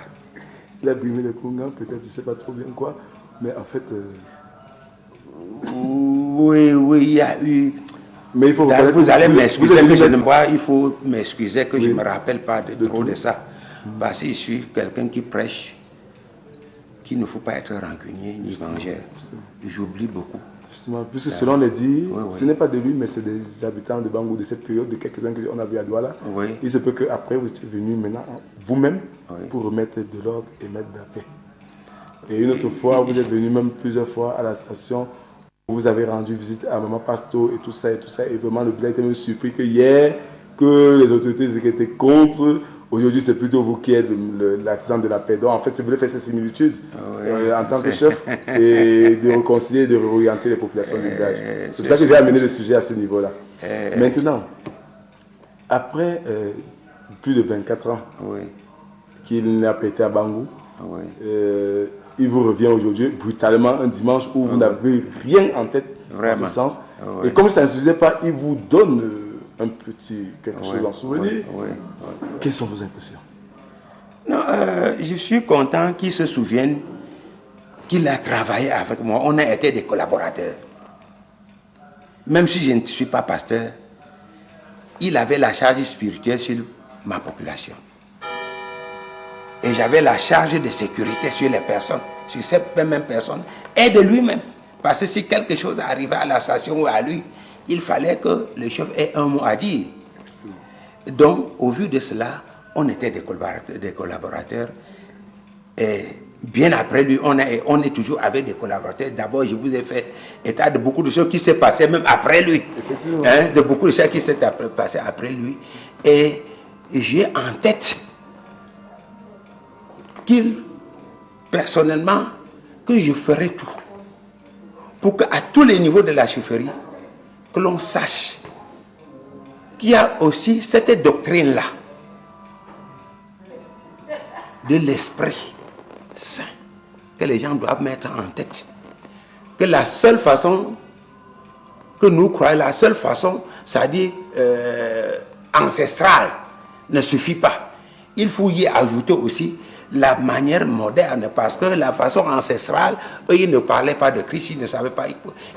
Il a brimé les Kungam, peut-être, je ne sais pas trop bien quoi, mais en fait... Oui, il y a eu... Mais il faut vous allez m'excuser que je ne vois, il faut m'excuser que je ne me rappelle pas trop de ça. Parce que je suis quelqu'un qui prêche, qu'il ne faut pas être rancunier ni vengeur. J'oublie beaucoup. Justement, puisque selon les dits, ce n'est pas de lui, mais c'est des habitants de Bango de cette période, de quelques-uns qu'on a vu à Douala. Il se peut qu'après, vous êtes venu maintenant vous-même pour remettre de l'ordre et mettre de la paix. Et une autre fois, vous êtes venu même plusieurs fois à la station. Vous avez rendu visite à Maman Pasto et tout ça. Et vraiment, le bilan était même surpris que hier, que les autorités étaient contre, Aujourd'hui, c'est plutôt vous qui êtes l'artisan de la paix. Donc, en fait, je voulais faire cette similitude en tant que chef et de réconcilier, de réorienter les populations du village. C'est pour ça que j'ai amené le sujet à ce niveau-là. Maintenant, après plus de 24 ans qu'il n'a pas été à Bangou, il vous revient aujourd'hui brutalement un dimanche où vous n'avez rien en tête en ce sens. Et comme ça ne se faisait pas, il vous donne un petit quelque chose en souvenir. Quelles sont vos impressions? Non, je suis content qu'il se souvienne qu'il a travaillé avec moi. On a été des collaborateurs. Même si je ne suis pas pasteur, il avait la charge spirituelle sur ma population. Et j'avais la charge de sécurité sur les personnes, sur cette même personne et de lui-même. Parce que si quelque chose arrivait à la station ou à lui, il fallait que le chef ait un mot à dire. Donc, au vu de cela, on était des collaborateurs. Et bien après lui, on est toujours avec des collaborateurs. D'abord, je vous ai fait état de beaucoup de choses qui s'est passé même après lui. De beaucoup de choses qui s'est passé après lui. Et j'ai en tête personnellement, que je ferai tout pour qu'à tous les niveaux de la chefferie, que l'on sache qu'il y a aussi cette doctrine-là de l'Esprit Saint que les gens doivent mettre en tête. Que la seule façon que nous croyons, la seule façon, c'est-à-dire ancestrale, ne suffit pas. Il faut y ajouter aussi la manière moderne, parce que la façon ancestrale, eux, ils ne parlaient pas de Christ, ils ne savaient pas.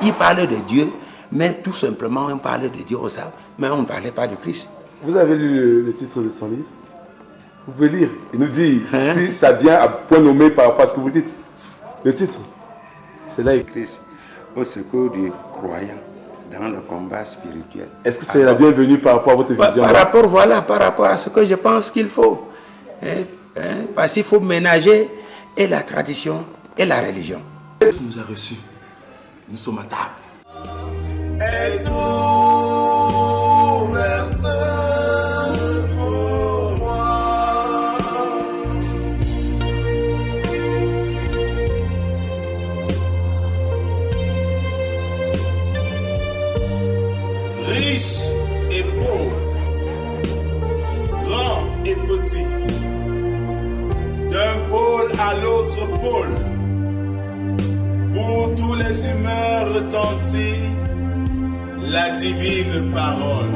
Ils parlaient de Dieu, mais tout simplement, on parlait de Dieu, mais on ne parlait pas de Christ. Vous avez lu le titre de son livre? Vous pouvez lire. Il nous dit si ça vient à point nommé par rapport à ce que vous dites. Le titre, c'est là écrit. Au secours du croyant dans le combat spirituel. Est-ce que c'est la bienvenue par rapport à votre vision? Par rapport à ce que je pense qu'il faut. Parce qu'il faut ménager et la tradition et la religion. Il nous a reçus. Nous sommes à table. Est ouverte pour moi. Riche et pauvre, grand et petit, d'un pôle à l'autre pôle, pour tous les humeurs retentit la divine parole.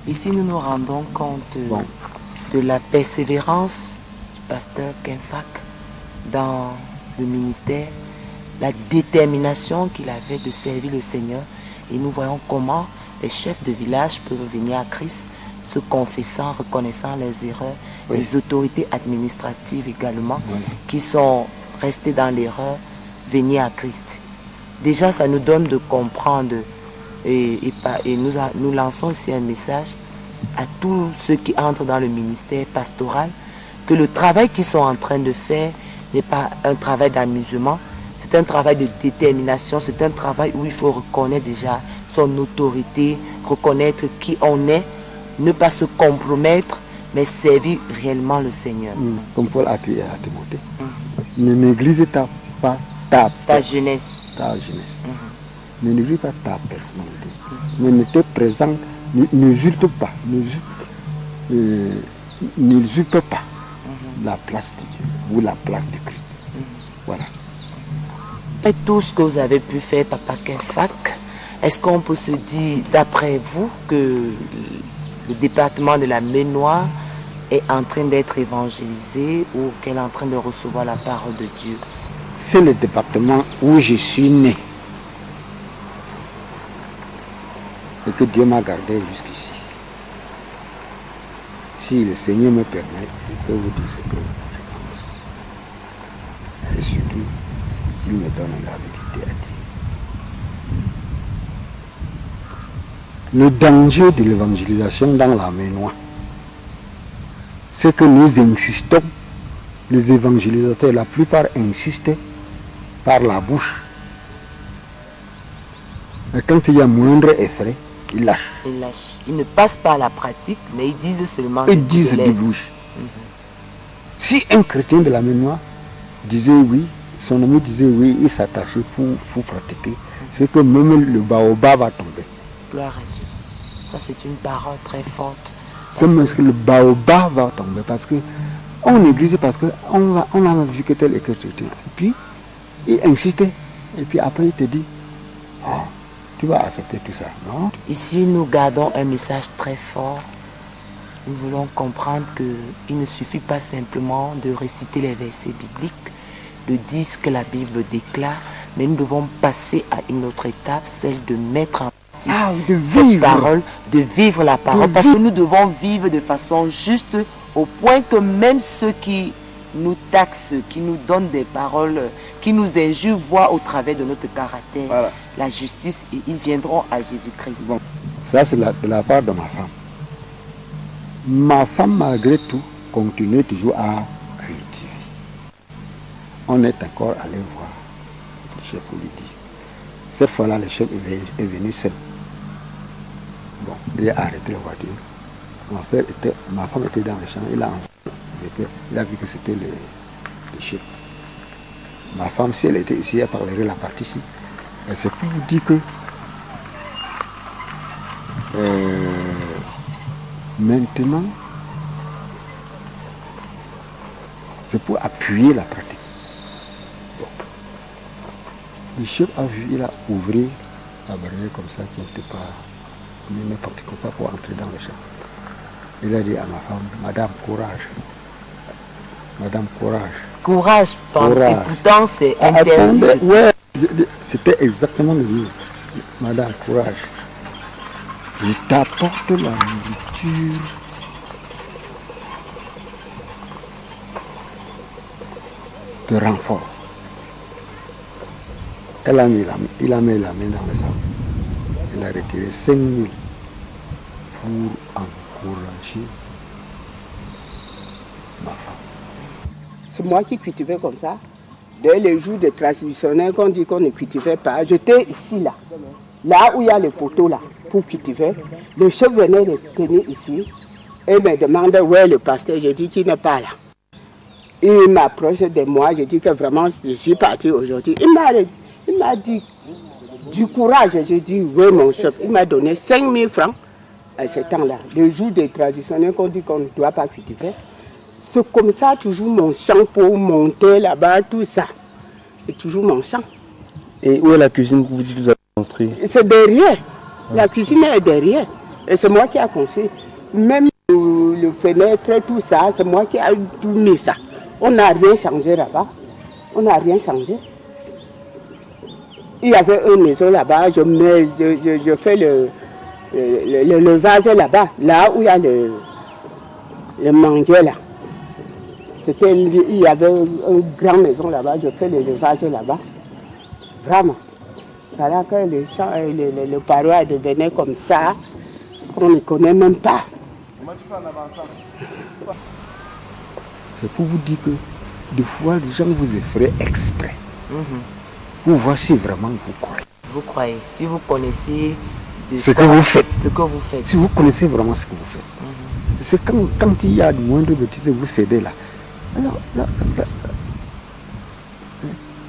Ici, nous nous rendons compte de la persévérance du pasteur Kenfak dans le ministère, la détermination qu'il avait de servir le Seigneur. Et nous voyons comment les chefs de village peuvent venir à Christ, se confessant, reconnaissant les erreurs, les autorités administratives également, qui sont restées dans l'erreur, venir à Christ. Déjà, ça nous donne de comprendre, et nous lançons aussi un message à tous ceux qui entrent dans le ministère pastoral, que le travail qu'ils sont en train de faire n'est pas un travail d'amusement, c'est un travail de détermination, c'est un travail où il faut reconnaître déjà son autorité, reconnaître qui on est, ne pas se compromettre, mais servir réellement le Seigneur. Comme Paul a crié à Timothée, ne néglige pas ta jeunesse. Ne néglige pas ta personnalité. Ne te présente, n'usurpe pas, n'usurpe pas la place de Dieu ou la place de Christ. Voilà. Et tout ce que vous avez pu faire, Papa Kenfak, est-ce qu'on peut se dire, d'après vous, que le département de la Maine-Noire est en train d'être évangélisé ou qu'elle est en train de recevoir la parole de Dieu? C'est le département où je suis né et que Dieu m'a gardé jusqu'ici. Si le Seigneur me permet, je peux vous dire ce que je pense. Et surtout, il me donne la vérité à dire. Le danger de l'évangélisation dans la Ménois, c'est que nous insistons, les évangélisateurs, la plupart insistent par la bouche. Et quand il y a moindre effet, ils lâchent. Ils lâchent. Ils ne passent pas à la pratique, mais ils disent seulement. Ils disent de bouche. Si un chrétien de la Ménois disait oui, son ami disait oui, il s'attachait pour pratiquer, c'est que même le baobab va tomber. Gloire à Dieu. Ça, c'est une parole très forte. C'est même que le baobab va tomber parce que on néglige, parce qu'on a vu que tel et que tel. Et puis, il insistait. Et puis après, il te dit, ah, tu vas accepter tout ça, non? Ici, nous gardons un message très fort. Nous voulons comprendre qu'il ne suffit pas simplement de réciter les versets bibliques, de dire ce que la Bible déclare, mais nous devons passer à une autre étape, celle de mettre en pratique cette parole, de vivre la parole, parce que nous devons vivre de façon juste, au point que même ceux qui nous taxent, qui nous donnent des paroles, qui nous injurent, voient au travers de notre caractère la justice et ils viendront à Jésus-Christ. Bon, ça c'est de la part de ma femme. Ma femme, malgré tout, continue toujours à cultiver. On est encore allé voir le chef pour lui dire. Cette fois-là, le chef est venu seul. Bon, il a arrêté la voiture. Ma femme était dans le champ, il a vu que c'était le chef. Ma femme, si elle était ici, elle parlerait la partie ici. Et c'est pour vous dire que maintenant, c'est pour appuyer la pratique. Bon. Le chef a vu, il a ouvert la barrière comme ça, qui n'était pas n'importe quoi pour entrer dans le champ. Il a dit à ma femme, Madame, courage. Madame, courage. Courage, et pourtant c'est interdit. Ouais, c'était exactement le livre. Madame, courage. Je t'apporte la nourriture. De renfort. Il a mis la main dans le sac. Il a retiré 5 000 pour encourager ma femme. C'est moi qui cultivais comme ça. Dès les jours de traditionnels qu'on dit qu'on ne cultivait pas, j'étais ici, là où il y a le poteau là, pour cultiver. Le chef venait de tenir ici et me demandait où est le pasteur. Je dis qu'il n'est pas là. Il m'approche de moi, je dis que vraiment je suis parti aujourd'hui. Il m'a dit du courage. Je dis oui mon chef. Il m'a donné 5 000 francs à ce temps-là. Le jour des traditionnels qu'on dit qu'on ne doit pas cultiver. C'est comme ça, toujours mon champ pour monter là-bas, tout ça. C'est toujours mon champ. Et où est la cuisine que vous dites que vous avez construite? C'est derrière. La cuisine est derrière. Et c'est moi qui ai construit. Même le fenêtre, tout ça, c'est moi qui ai tout mis ça. On n'a rien changé là-bas. On n'a rien changé. Il y avait une maison là-bas, je fais le levage là-bas, là où il y a le manger là. Il y avait une grande maison là-bas, je fais le levage là-bas. Vraiment. Voilà que le parois devenait comme ça, qu'on ne connaît même pas. C'est pour vous dire que des fois, les gens vous effraient exprès. Pour voir si vraiment vous croyez. Vous croyez. Si vous connaissez ce que vous faites. Si vous connaissez vraiment ce que vous faites. C'est quand il y a de moindre bêtises, vous cédez là. Alors, là,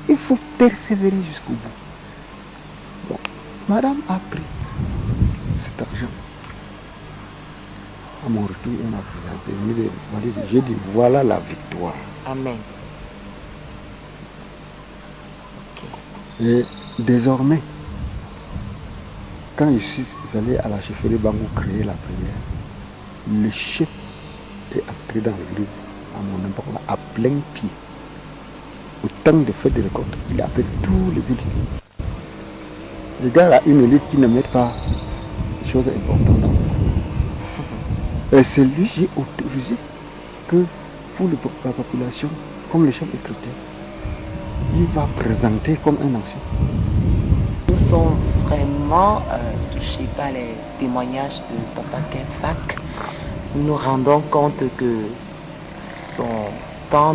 il faut persévérer jusqu'au bout. Bon, madame a pris cet argent. À mon retour, on a présenté. J'ai dit, voilà la victoire. Amen. Et désormais, quand je suis allé à la chefferie Bangou créer la prière, le chef est entré dans l'église à mon époque à plein pied. Au temps de fête de récolte, il a appelé tous les élites. Les gars a une élite qui ne met pas des choses importantes dans le monde. Et c'est lui qui a autorisé que pour la population, comme le chef est chrétien, il va présenter comme un ancien. Nous sommes vraiment vraiment touchés par les témoignages de Papa Kenfak. Nous nous rendons compte que son temps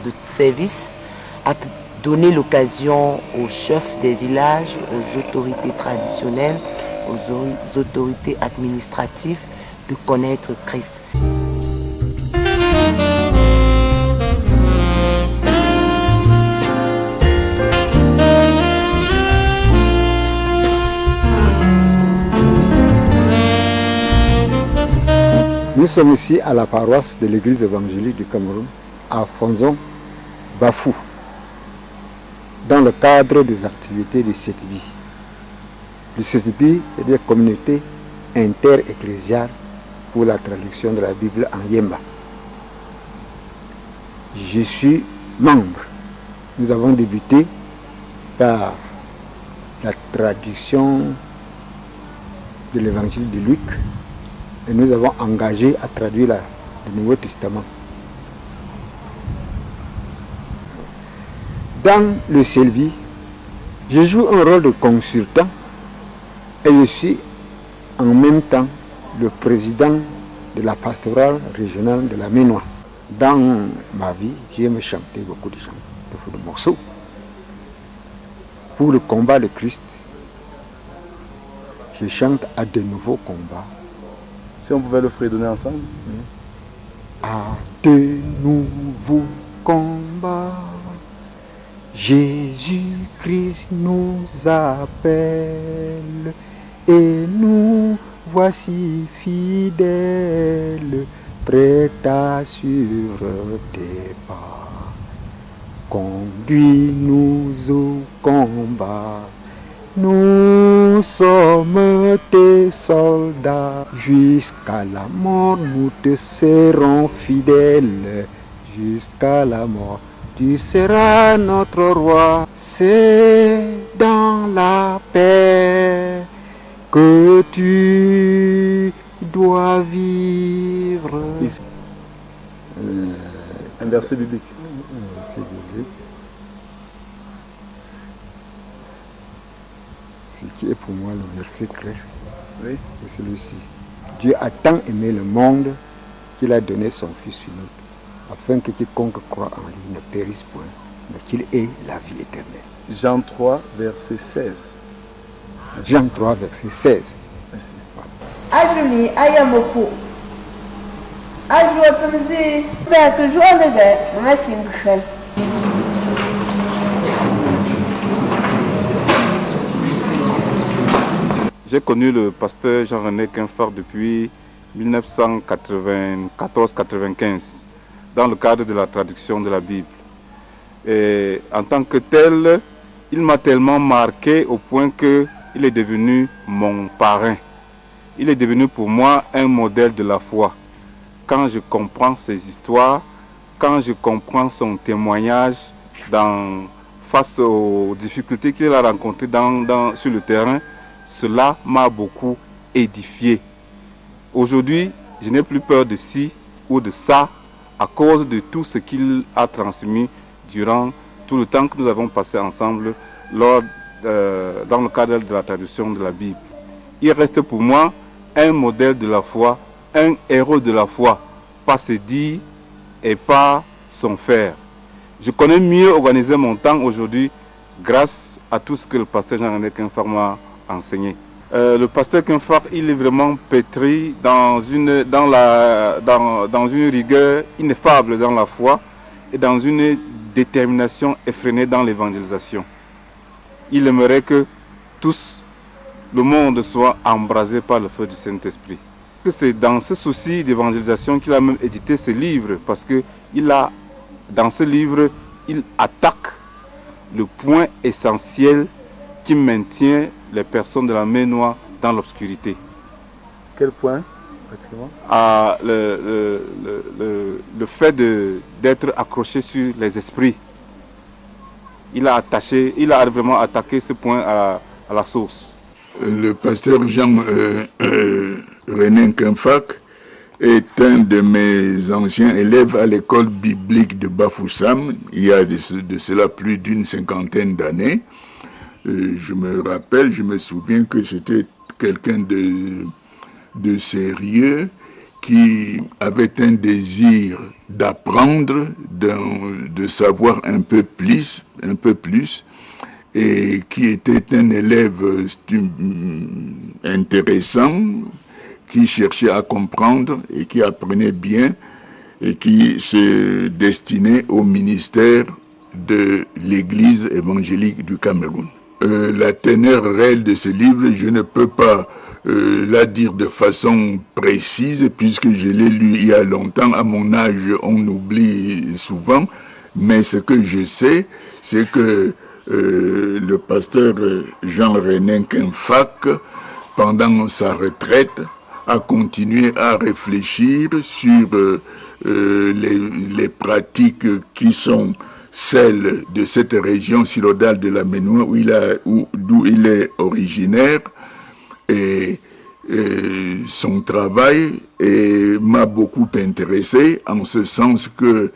de service a donné l'occasion aux chefs des villages, aux autorités traditionnelles, aux autorités administratives de connaître Christ. Nous sommes ici à la paroisse de l'église évangélique du Cameroun, à Fonzon, Bafou, dans le cadre des activités du CETBI. Le CETBI, c'est-à-dire Communauté inter-ecclésiale pour la traduction de la Bible en Yemba. Je suis membre. Nous avons débuté par la traduction de l'évangile de Luc et nous avons engagé à traduire le Nouveau Testament. Dans le CELVI, je joue un rôle de consultant et je suis en même temps le président de la pastorale régionale de la Ménois. Dans ma vie, j'aime chanter beaucoup de chants, de morceaux. Pour le combat de Christ, je chante à de nouveaux combats. Si on pouvait le fredonner ensemble. À de nouveaux combats, Jésus-Christ nous appelle et nous voici fidèles, prêts à suivre tes pas. Conduis-nous au combat, nous sommes tes soldats. Jusqu'à la mort, nous te serons fidèles. Jusqu'à la mort, tu seras notre roi. C'est dans la paix que tu dois vivre. Ici. Un verset biblique. Un verset biblique. Ce qui est pour moi le verset clé, oui, c'est celui-ci. Dieu a tant aimé le monde qu'il a donné son Fils unique, afin que quiconque croit en lui ne périsse point, mais qu'il ait la vie éternelle. Jean 3, verset 16. Merci. Jean 3, verset 16. Merci. Ajumi ayamoku. Ajou tumzi, que je le merci. J'ai connu le pasteur Jean-René Kenfak depuis 1994-95 dans le cadre de la traduction de la Bible. Et en tant que tel, il m'a tellement marqué au point qu'il est devenu mon parrain. Il est devenu pour moi un modèle de la foi. Quand je comprends ses histoires, quand je comprends son témoignage face aux difficultés qu'il a rencontrées sur le terrain, cela m'a beaucoup édifié. Aujourd'hui, je n'ai plus peur de ci ou de ça à cause de tout ce qu'il a transmis durant tout le temps que nous avons passé ensemble dans le cadre de la traduction de la Bible. Il reste pour moi un modèle de la foi, un héros de la foi, pas se dire et pas son faire. Je connais mieux organiser mon temps aujourd'hui grâce à tout ce que le pasteur Jean-René Kenfak m'a enseigné. Le pasteur Kenfak, il est vraiment pétri dans une rigueur ineffable dans la foi et dans une détermination effrénée dans l'évangélisation. Il aimerait que le monde soit embrasé par le feu du Saint-Esprit. C'est dans ce souci d'évangélisation qu'il a même édité ce livre, parce que dans ce livre, il attaque le point essentiel qui maintient les personnes de la Ménois dans l'obscurité. Quel point? Le fait d'être accroché sur les esprits. Il a vraiment attaqué ce point à la source. Le pasteur Jean-René Kenfak est un de mes anciens élèves à l'école biblique de Bafoussam, il y a de cela plus d'une 50aine d'années. je me rappelle, je me souviens que c'était quelqu'un de sérieux qui avait un désir d'apprendre, de savoir un peu plus, et qui était un élève intéressant, qui cherchait à comprendre et qui apprenait bien et qui se destinait au ministère de l'Église évangélique du Cameroun. La teneur réelle de ce livre, je ne peux pas la dire de façon précise puisque je l'ai lu il y a longtemps. À mon âge, on oublie souvent, mais ce que je sais, c'est que le pasteur Jean-René Kenfak, pendant sa retraite, a continué à réfléchir sur les pratiques qui sont celles de cette région synodale de la Ménois d'où il est originaire, et son travail m'a beaucoup intéressé en ce sens que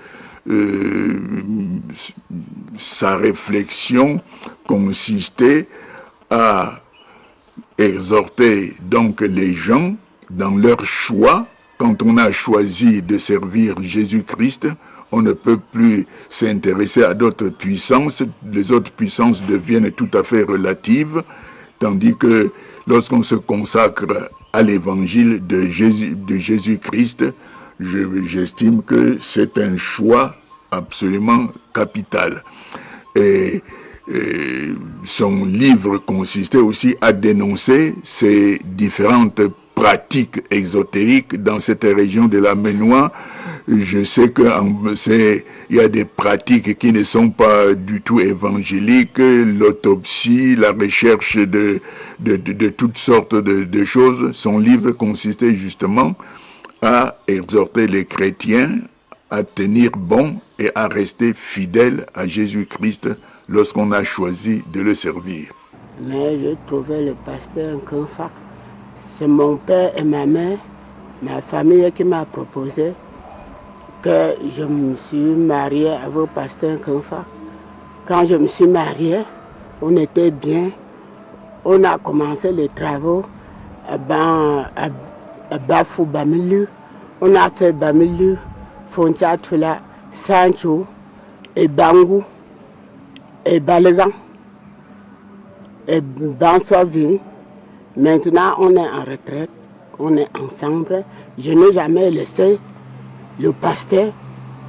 sa réflexion consistait à exhorter donc les gens dans leur choix. Quand on a choisi de servir Jésus-Christ, on ne peut plus s'intéresser à d'autres puissances. Les autres puissances deviennent tout à fait relatives, tandis que lorsqu'on se consacre à l'évangile de Jésus-Christ, j'estime que c'est un choix absolument capital. Et son livre consistait aussi à dénoncer ces différentes pratiques exotériques dans cette région de la Ménois. Je sais qu'il y a des pratiques qui ne sont pas du tout évangéliques, l'autopsie, la recherche de toutes sortes de choses. Son livre consistait justement à exhorter les chrétiens à tenir bon et à rester fidèles à Jésus-Christ lorsqu'on a choisi de le servir. Mais je trouvais le pasteur Kenfak. C'est mon père et ma mère, ma famille qui m'a proposé que je me suis mariée avec le pasteur Kenfak. Quand je me suis mariée, on était bien. On a commencé les travaux à Bafou Bamilu. On a fait Bamilu, Fontiatula, Sancho et Bangou et Balegan et Bansovine. Maintenant, on est en retraite, on est ensemble. Je n'ai jamais laissé le pasteur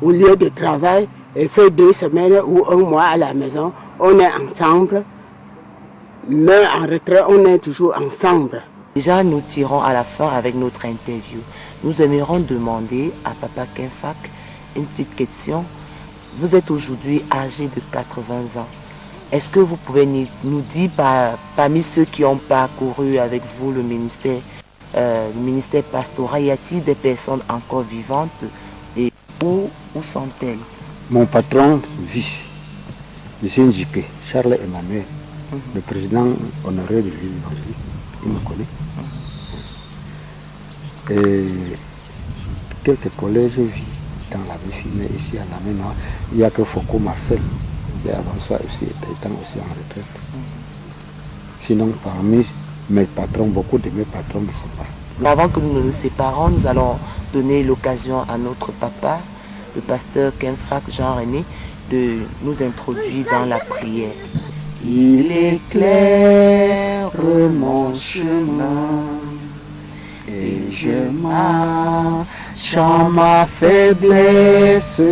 au lieu de travail et fait 2 semaines ou 1 mois à la maison. On est ensemble, mais en retraite, on est toujours ensemble. Déjà, nous tirons à la fin avec notre interview. Nous aimerions demander à Papa Kenfak une petite question. Vous êtes aujourd'hui âgé de 80 ans. Est-ce que vous pouvez nous dire, parmi ceux qui ont parcouru avec vous le ministère pastoral, y a-t-il des personnes encore vivantes et où sont-elles? Mon patron vit, M. Njipé, Charles Emmanuel, le président honoré de l'Église évangélique, il me connaît. Et quelques collèges vivent dans la vie, mais ici à la Ménois, il n'y a que Foucault Marcel, qui avant ça aussi étant aussi en retraite. Sinon, parmi mes patrons, beaucoup de mes patrons ne sont pas. Avant que nous nous séparions, nous allons donner l'occasion à notre papa, le pasteur Kenfak Jean-René, de nous introduire dans la prière. Il éclaire mon chemin et je marche en ma faiblesse,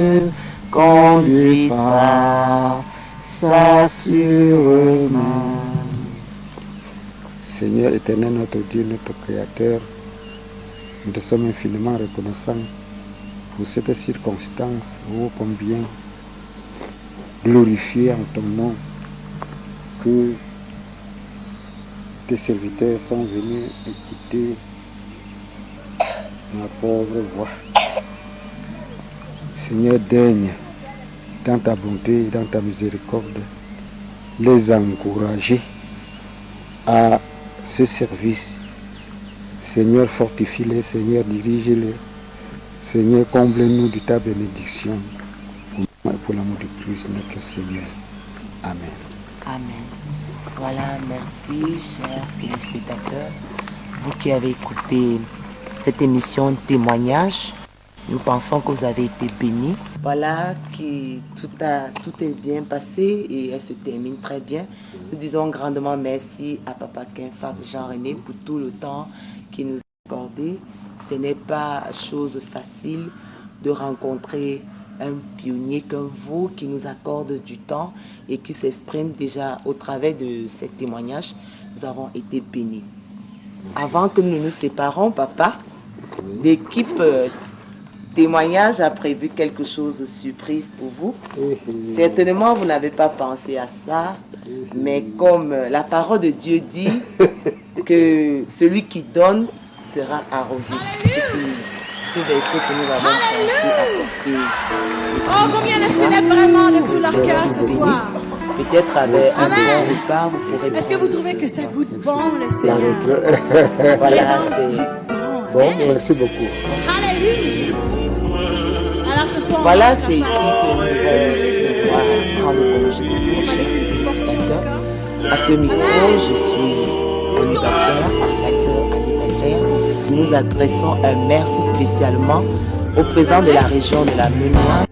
conduit par sa sûrement. Seigneur éternel, notre Dieu, notre Créateur, nous te sommes infiniment reconnaissants pour cette circonstance, ô combien glorifié en ton nom que tes serviteurs sont venus écouter ma pauvre voix. Seigneur, daigne, dans ta bonté et dans ta miséricorde, les encourager à ce service. Seigneur, fortifie-les, Seigneur, dirige-les. Seigneur, comble-nous de ta bénédiction. Pour l'amour de Christ, notre Seigneur. Amen. Amen. Voilà, merci, chers téléspectateurs. Vous qui avez écouté cette émission Témoignage, nous pensons que vous avez été bénis. Voilà, tout est bien passé et elle se termine très bien. Nous disons grandement merci à Papa Kenfak Jean-René pour tout le temps qu'il nous a accordé. Ce n'est pas chose facile de rencontrer un pionnier comme vous qui nous accorde du temps et qui s'exprime déjà au travers de ces témoignages. Nous avons été bénis. Avant que nous nous séparons, papa, l'équipe témoignage a prévu quelque chose de surprise pour vous. Certainement, vous n'avez pas pensé à ça, mais comme la parole de Dieu dit que celui qui donne sera arrosé. Ce verset que nous avons pensé apporter. Oh, combien le célèbrent vraiment de tout leur cœur ce soir. Peut-être avec un bon repas, vous pourrez... Est-ce que vous trouvez que ça goûte bon, le Seigneur? Voilà, c'est... Bon, merci beaucoup. Alléluia. Alors ce soir... Voilà, c'est ici que nous devons prendre congé, chers téléspectateurs. À ce micro, je suis Annie Bachère, la sœur Annie Bachère. Nous adressons un merci spécialement au président de la région de la Mémoire,